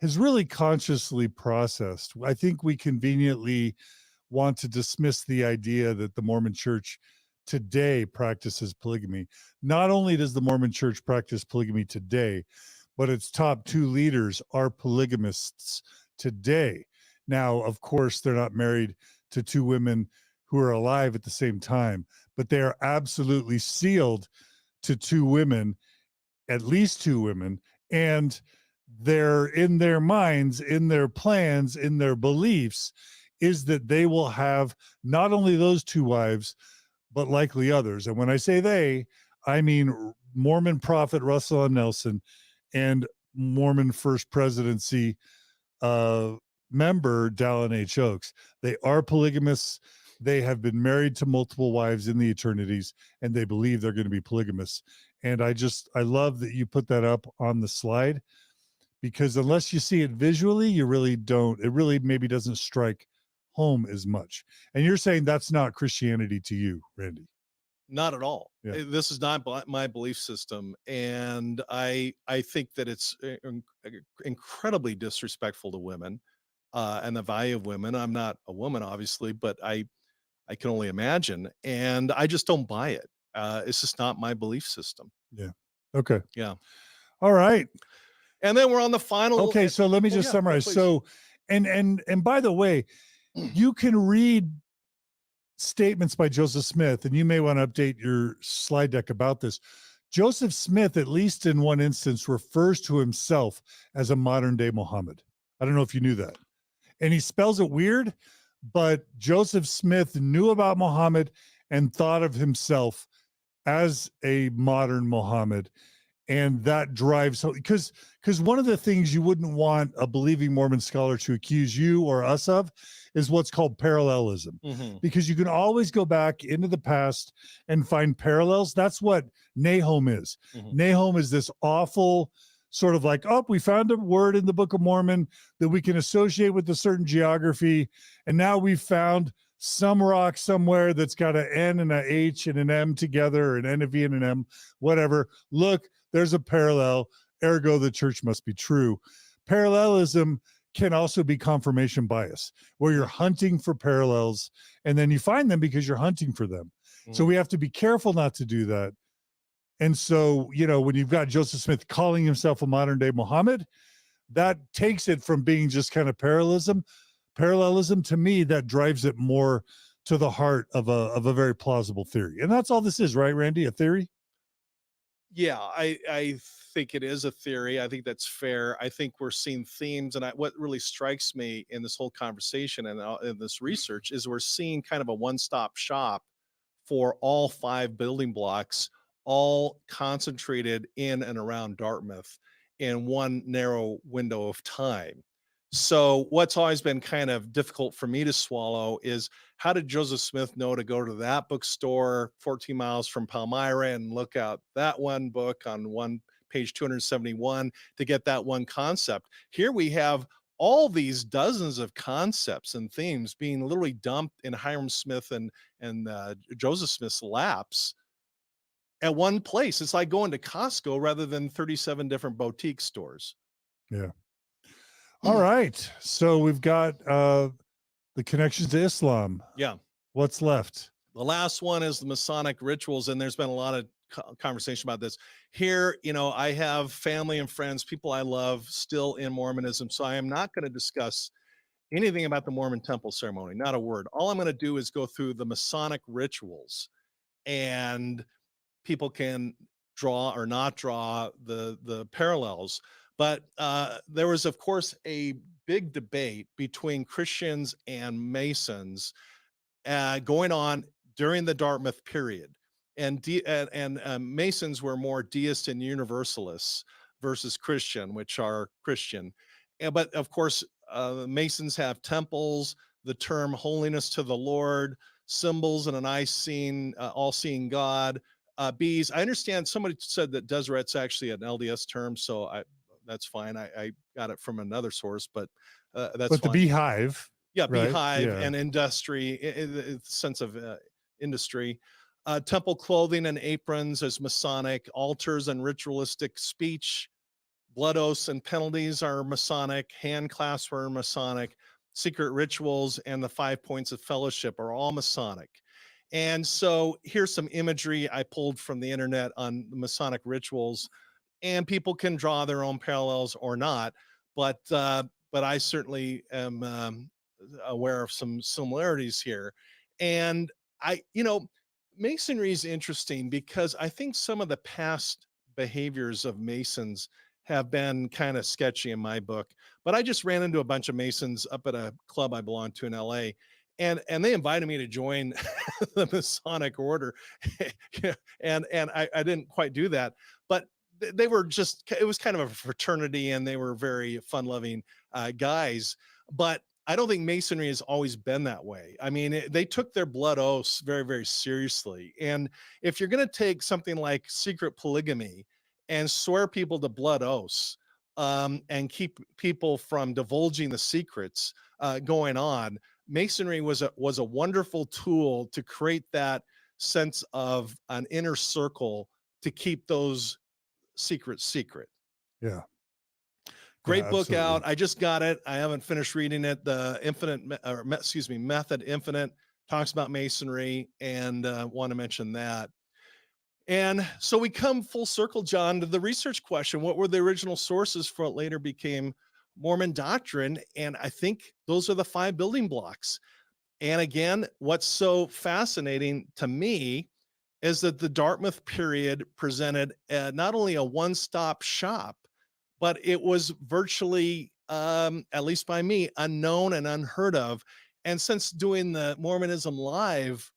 has really consciously processed. I think we conveniently want to dismiss the idea that the Mormon Church today practices polygamy. Not only does the Mormon Church practice polygamy today, but its top 2 leaders are polygamists today. Now, of course, they're not married to 2 women who are alive at the same time, but they are absolutely sealed to 2 women, at least 2 women, and they're in their minds, in their plans, in their beliefs, is that they will have not only those 2 wives, but likely others. And when I say they, I mean Mormon prophet Russell M. Nelson and Mormon First Presidency member Dallin H. Oakes. They are polygamists. They have been married to multiple wives in the eternities, and they believe they're going to be polygamists. And I love that you put that up on the slide, because unless you see it visually, you really don't, it really maybe doesn't strike home as much. And you're saying that's not Christianity to you, Randy? Not at all. Yeah. This is not my belief system, and I think that it's incredibly disrespectful to women and the value of women. I'm not a woman, obviously, but I can only imagine, and I just don't buy it. It's just not my belief system. Yeah. Okay. Yeah. All right. And then we're on the final. Okay, so let me just summarize. Please. So, and by the way, you can read statements by Joseph Smith, and you may want to update your slide deck about this. Joseph Smith, at least in one instance, refers to himself as a modern day Muhammad. I don't know if you knew that. And he spells it weird, but Joseph Smith knew about Muhammad and thought of himself as a modern Muhammad. And that drives, because one of the things you wouldn't want a believing Mormon scholar to accuse you or us of is what's called parallelism, because you can always go back into the past and find parallels. That's what Nahum is. Nahum is this awful sort of like, oh, we found a word in the Book of Mormon that we can associate with a certain geography, and now we've found some rock somewhere that's got an N and an H and an M together, an N, a V, and an M, whatever. Look, there's a parallel, ergo the church must be true. Parallelism can also be confirmation bias, where you're hunting for parallels, and then you find them because you're hunting for them. So we have to be careful not to do that. And so, you know, when you've got Joseph Smith calling himself a modern day Muhammad, that takes it from being just kind of parallelism. To me, that drives it more to the heart of a very plausible theory. And that's all this is, right, Randy? A theory? Yeah, I think it is a theory. I think that's fair. I think we're seeing themes, and what really strikes me in this whole conversation and in this research is we're seeing kind of a one-stop shop for all 5 building blocks, all concentrated in and around Dartmouth in one narrow window of time. So what's always been kind of difficult for me to swallow is, how did Joseph Smith know to go to that bookstore 14 miles from Palmyra and look out that one book on page 271 to get that one concept? Here we have all these dozens of concepts and themes being literally dumped in Hyrum Smith and Joseph Smith's laps at one place. It's like going to Costco rather than 37 different boutique stores. Yeah. All right. So we've got the connections to Islam. Yeah. What's left? The last one is the Masonic rituals, and there's been a lot of conversation about this. Here, you know, I have family and friends, people I love, still in Mormonism, so I am not going to discuss anything about the Mormon temple ceremony, not a word. All I'm going to do is go through the Masonic rituals, and people can draw or not draw the parallels. But there was, of course, a big debate between Christians and Masons going on during the Dartmouth period. And Masons were more deist and universalists versus Christian, which are Christian. But of course, Masons have temples, the term holiness to the Lord, symbols, and an all-seeing God, bees. I understand somebody said that Deseret's actually an LDS term, so that's fine. I got it from another source, but that's But the fine. beehive, Yeah, right? beehive Yeah. and industry, in the sense of industry. Temple clothing and aprons as Masonic, altars and ritualistic speech, blood oaths and penalties are Masonic, hand clasps are Masonic, secret rituals and the 5 points of fellowship are all Masonic. And so here's some imagery I pulled from the internet on the Masonic rituals, and people can draw their own parallels or not, but I certainly am aware of some similarities here. And Masonry is interesting because I think some of the past behaviors of Masons have been kind of sketchy in my book. But I just ran into a bunch of Masons up at a club I belong to in LA. And they invited me to join the Masonic order. and I didn't quite do that. But they were just, it was kind of a fraternity, and they were very fun loving guys. But I don't think Masonry has always been that way. I mean, they took their blood oaths very, very seriously. And if you're going to take something like secret polygamy and swear people to blood oaths, and keep people from divulging the secrets going on, Masonry was a wonderful tool to create that sense of an inner circle to keep those secrets secret. Yeah. Great Yeah, book absolutely. out. I just got it. I haven't finished reading it. The Method Infinite talks about Masonry, and want to mention that. And so we come full circle, John, to the research question. What were the original sources for what later became Mormon doctrine? And I think those are the 5 building blocks. And again, what's so fascinating to me is that the Dartmouth period presented not only a one-stop shop, but it was virtually, at least by me, unknown and unheard of. And since doing the Mormonism Live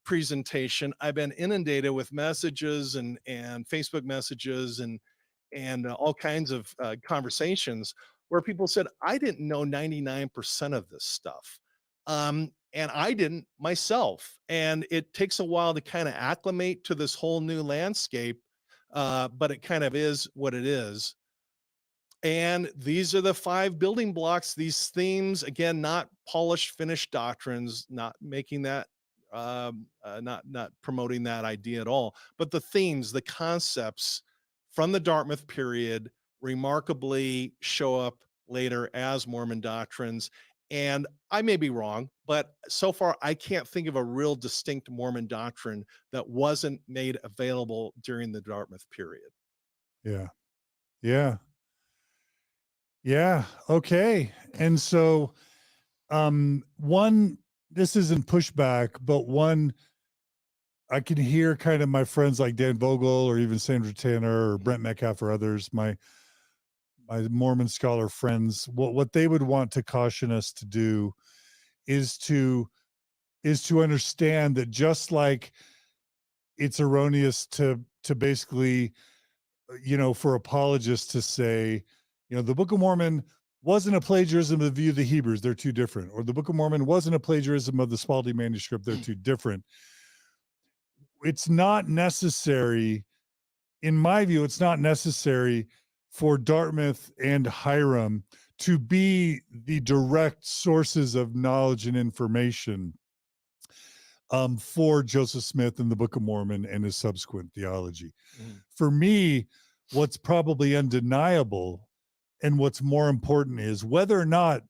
presentation, I've been inundated with messages and Facebook messages and all kinds of conversations where people said, I didn't know 99% of this stuff. And I didn't myself. And it takes a while to kind of acclimate to this whole new landscape, but it kind of is what it is. And these are the 5 building blocks, these themes, again, not polished, finished doctrines, not making that, not promoting that idea at all, but the themes, the concepts from the Dartmouth period remarkably show up later as Mormon doctrines. And I may be wrong, but so far I can't think of a real distinct Mormon doctrine that wasn't made available during the Dartmouth period. Yeah. Yeah. Yeah. Okay. And so, this isn't pushback, but one, I can hear kind of my friends like Dan Vogel or even Sandra Tanner or Brent Metcalf or others, my Mormon scholar friends, what they would want to caution us to do is to understand that just like it's erroneous to basically, for apologists to say, the Book of Mormon wasn't a plagiarism of the view of the Hebrews, they're two different, or the Book of Mormon wasn't a plagiarism of the Spalding manuscript, they're two different. It's not necessary, in my view, it's not necessary for Dartmouth and Hyrum to be the direct sources of knowledge and information for Joseph Smith and the Book of Mormon and his subsequent theology. For me, what's probably undeniable and what's more important is whether or not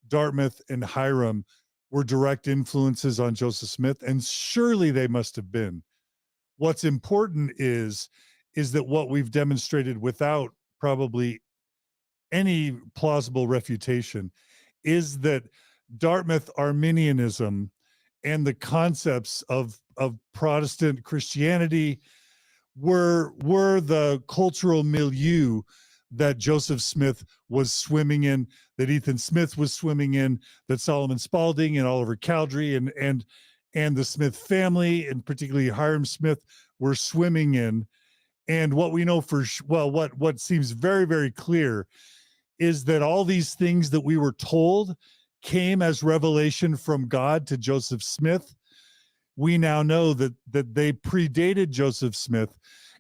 Dartmouth and Hyrum were direct influences on Joseph Smith, and surely they must have been. What's important is that what we've demonstrated without probably any plausible refutation is that Dartmouth Arminianism and the concepts of Protestant Christianity were the cultural milieu that Joseph Smith was swimming in, that Ethan Smith was swimming in, that Solomon Spalding and Oliver Cowdery and the Smith family, and particularly Hyrum Smith, were swimming in. And what we know what seems very, very clear is that all these things that we were told came as revelation from God to Joseph Smith. we now know that they predated Joseph Smith,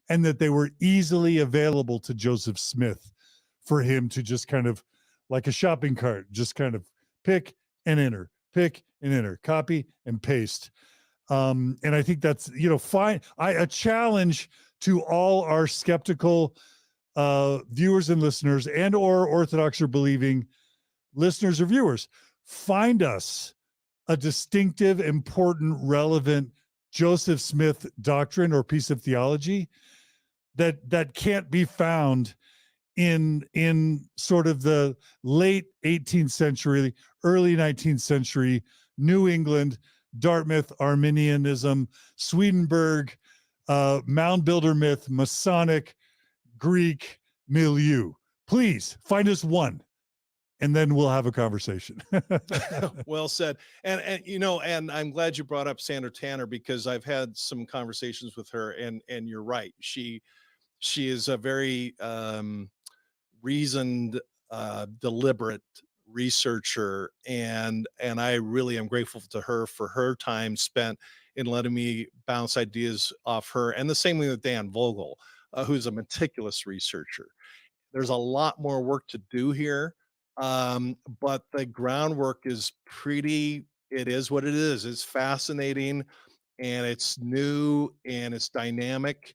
and that they were easily available to Joseph Smith for him to just kind of, like a shopping cart, just kind of pick and enter, copy and paste. And I think that's, fine. A challenge to all our skeptical viewers and listeners, and or Orthodox or believing listeners or viewers, find us a distinctive, important, relevant Joseph Smith doctrine or piece of theology that can't be found in sort of the late 18th century, early 19th century New England, Dartmouth Arminianism, Swedenborg, mound builder myth, Masonic, Greek milieu. Please find us one, and then we'll have a conversation. Well said. And I'm glad you brought up Sandra Tanner, because I've had some conversations with her, and you're right. She is a very reasoned, deliberate researcher, and I really am grateful to her for her time spent in letting me bounce ideas off her. And the same way with Dan Vogel, who's a meticulous researcher. There's a lot more work to do here, but the groundwork is it is what it is. It's fascinating, and it's new, and it's dynamic.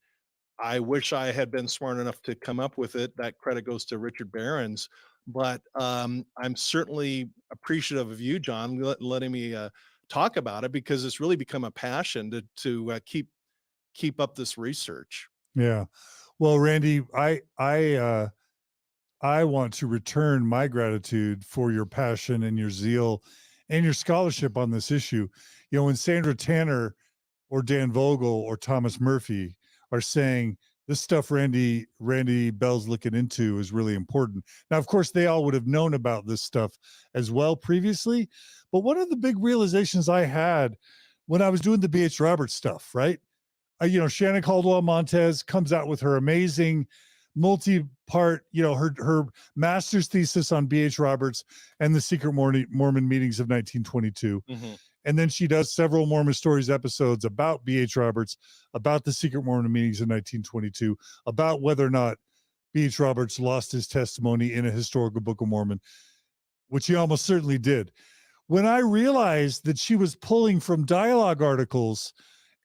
I wish I had been smart enough to come up with it. That credit goes to Richard Behrens. But I'm certainly appreciative of you, John, letting me talk about it, because it's really become a passion to keep up this research. Yeah. Well, Randy, I want to return my gratitude for your passion and your zeal and your scholarship on this issue. When Sandra Tanner or Dan Vogel or Thomas Murphy are saying this stuff Randy Bell's looking into is really important. Now, of course, they all would have known about this stuff as well previously. But one of the big realizations I had when I was doing the B.H. Roberts stuff, right? Shannon Caldwell Montez comes out with her amazing multi-part, her master's thesis on B.H. Roberts and the Secret Mormon Meetings of 1922. Mm-hmm. And then she does several Mormon Stories episodes about B.H. Roberts, about the Secret Mormon Meetings in 1922, about whether or not B.H. Roberts lost his testimony in a historical Book of Mormon, which he almost certainly did. When I realized that she was pulling from dialogue articles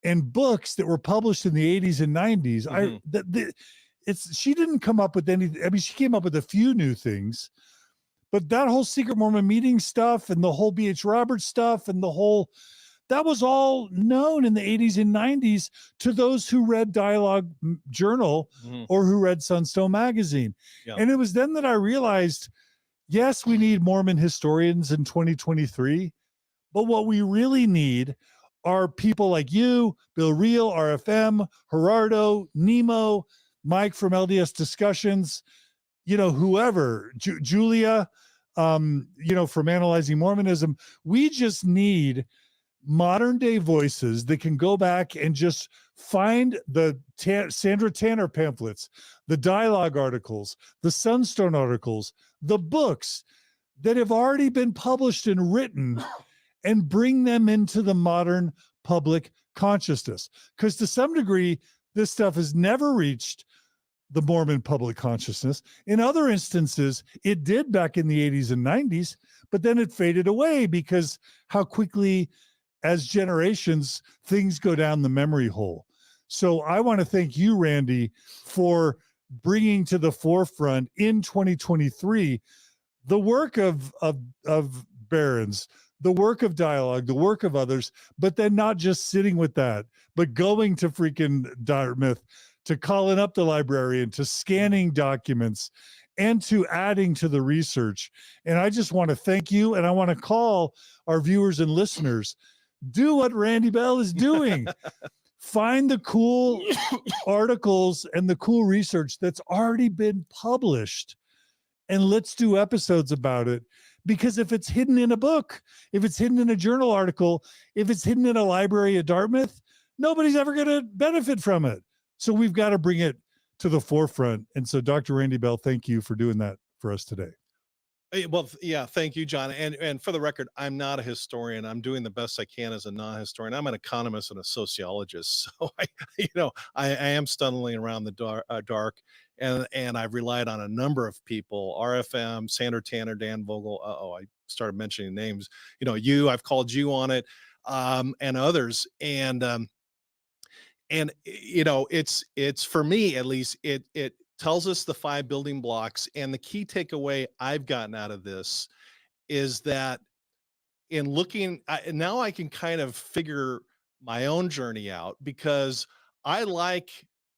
and books that were published in the 80s and 90s, Mm-hmm. she didn't come up with anything. I mean, she came up with a few new things, but that whole Secret Mormon Meeting stuff and the whole B.H. Roberts stuff and that was all known in the 80s and 90s to those who read Dialogue Journal Mm-hmm. or who read Sunstone Magazine. Yeah. And it was then that I realized, yes, we need Mormon historians in 2023, but what we really need are people like you, Bill Reel, RFM, Gerardo, Nemo, Mike from LDS Discussions, whoever, Julia, from Analyzing Mormonism. We just need modern day voices that can go back and just find the Sandra Tanner pamphlets, the dialogue articles, the Sunstone articles, the books that have already been published and written, and bring them into the modern public consciousness. Because to some degree, this stuff has never reached the Mormon public consciousness. In other instances, it did back in the 80s and 90s, but then it faded away because how quickly, as generations, things go down the memory hole. So I want to thank you, Randy, for bringing to the forefront in 2023 the work of Barron's, the work of Dialogue, the work of others, but then not just sitting with that, but going to freaking Dartmouth, to calling up the librarian, to scanning documents, and to adding to the research. And I just want to thank you, and I want to call our viewers and listeners, do what Randy Bell is doing. Find the cool articles and the cool research that's already been published, and let's do episodes about it. Because if it's hidden in a book, if it's hidden in a journal article, if it's hidden in a library at Dartmouth, nobody's ever going to benefit from it. So we've got to bring it to the forefront. And so, Dr. Randy Bell, thank you for doing that for us today. Well, yeah, thank you, John. And for the record, I'm not a historian. I'm doing the best I can as a non-historian. I'm an economist and a sociologist, so I am stumbling around the dark, and I've relied on a number of people: RFM, Sandra Tanner, Dan Vogel. I started mentioning names. I've called you on it, and others, and it's for me at least, it tells us the five building blocks, and the key takeaway I've gotten out of this is that in looking now I can kind of figure my own journey out, because I like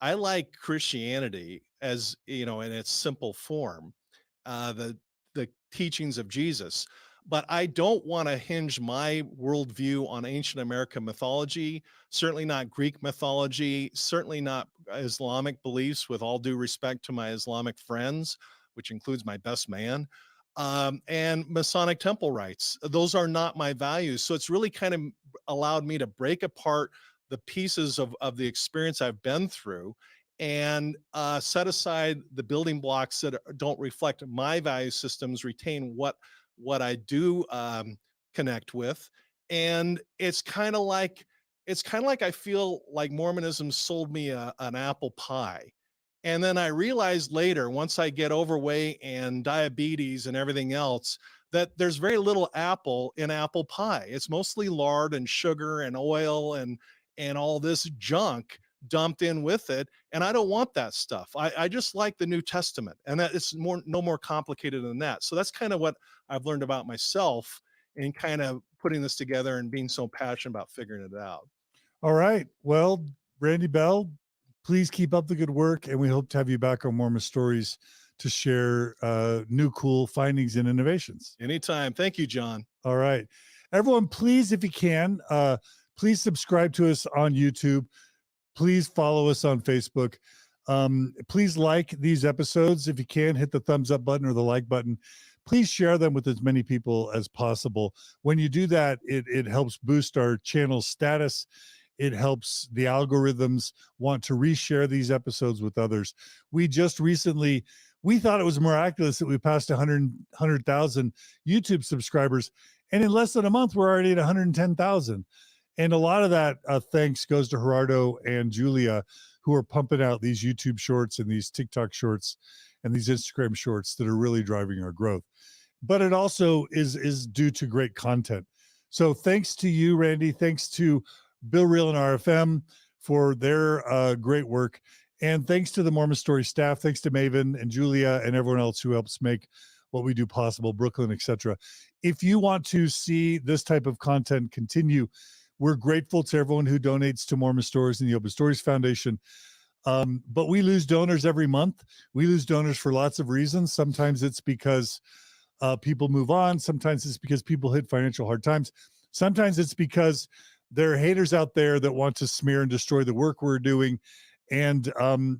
I like Christianity, as in its simple form, the teachings of Jesus. But I don't want to hinge my worldview on ancient American mythology, certainly not Greek mythology, certainly not Islamic beliefs, with all due respect to my Islamic friends, which includes my best man, and Masonic temple rites. Those are not my values. So it's really kind of allowed me to break apart the pieces of the experience I've been through, and set aside the building blocks that don't reflect my value systems, retain what I do connect with. And it's kind of like I feel like Mormonism sold me an apple pie. And then I realized later, once I get overweight and diabetes and everything else, that there's very little apple in apple pie. It's mostly lard and sugar and oil and all this junk dumped in with it. And I don't want that stuff. I just like the New Testament, and that it's no more complicated than that. So that's kind of what I've learned about myself in kind of putting this together and being so passionate about figuring it out. All right. Well, Randy Bell, please keep up the good work, and we hope to have you back on Mormon Stories to share new cool findings and innovations. Anytime. Thank you, John. All right. Everyone, please, if you can, please subscribe to us on YouTube. Please follow us on Facebook. Please like these episodes. If you can, hit the thumbs up button or the like button. Please share them with as many people as possible. When you do that, it helps boost our channel status. It helps the algorithms want to reshare these episodes with others. We just recently, we thought it was miraculous that we passed 100,000 YouTube subscribers. And in less than a month, we're already at 110,000. And a lot of that thanks goes to Gerardo and Julia, who are pumping out these YouTube shorts and these TikTok shorts and these Instagram shorts that are really driving our growth. But it also is due to great content. So thanks to you, Randy. Thanks to Bill Reel and RFM for their great work. And thanks to the Mormon Story staff. Thanks to Maven and Julia and everyone else who helps make what we do possible, Brooklyn, etc. If you want to see this type of content continue, we're grateful to everyone who donates to Mormon Stories and the Open Stories Foundation. But we lose donors every month. We lose donors for lots of reasons. Sometimes it's because people move on. Sometimes it's because people hit financial hard times. Sometimes it's because there are haters out there that want to smear and destroy the work we're doing. And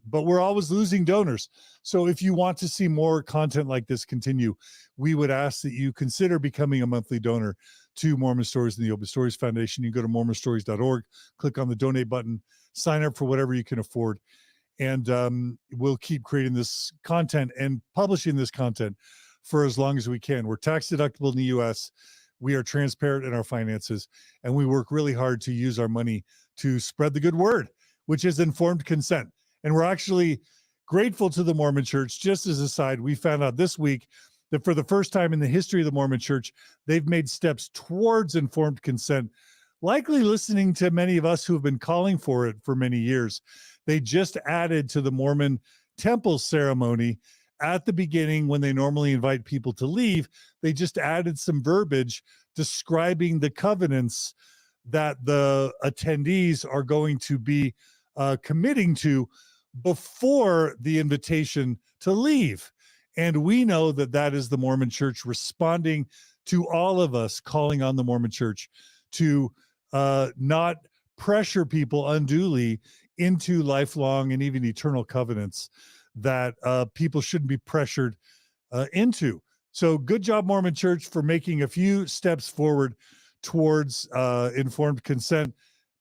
but we're always losing donors. So if you want to see more content like this continue, we would ask that you consider becoming a monthly donor to Mormon Stories and the Open Stories Foundation. You go to mormonstories.org, click on the donate button, sign up for whatever you can afford. And we'll keep creating this content and publishing this content for as long as we can. We're tax deductible in the US. We are transparent in our finances, and we work really hard to use our money to spread the good word, which is informed consent. And we're actually grateful to the Mormon Church. Just as a side, we found out this week that for the first time in the history of the Mormon Church, they've made steps towards informed consent, likely listening to many of us who have been calling for it for many years. They just added to the Mormon temple ceremony at the beginning, when they normally invite people to leave, they just added some verbiage describing the covenants that the attendees are going to be committing to before the invitation to leave. And we know that that is the Mormon Church responding to all of us calling on the Mormon Church to not pressure people unduly into lifelong and even eternal covenants that people shouldn't be pressured into. So good job, Mormon Church, for making a few steps forward towards informed consent.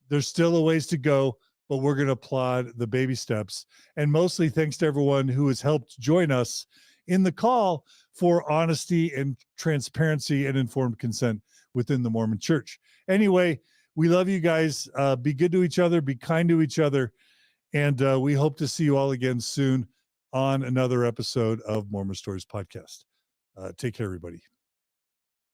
There's still a ways to go, but we're going to applaud the baby steps. And mostly thanks to everyone who has helped join us in the call for honesty and transparency and informed consent within the Mormon Church. Anyway, we love you guys. Be good to each other, be kind to each other, and we hope to see you all again soon on another episode of Mormon Stories Podcast. Take care, everybody.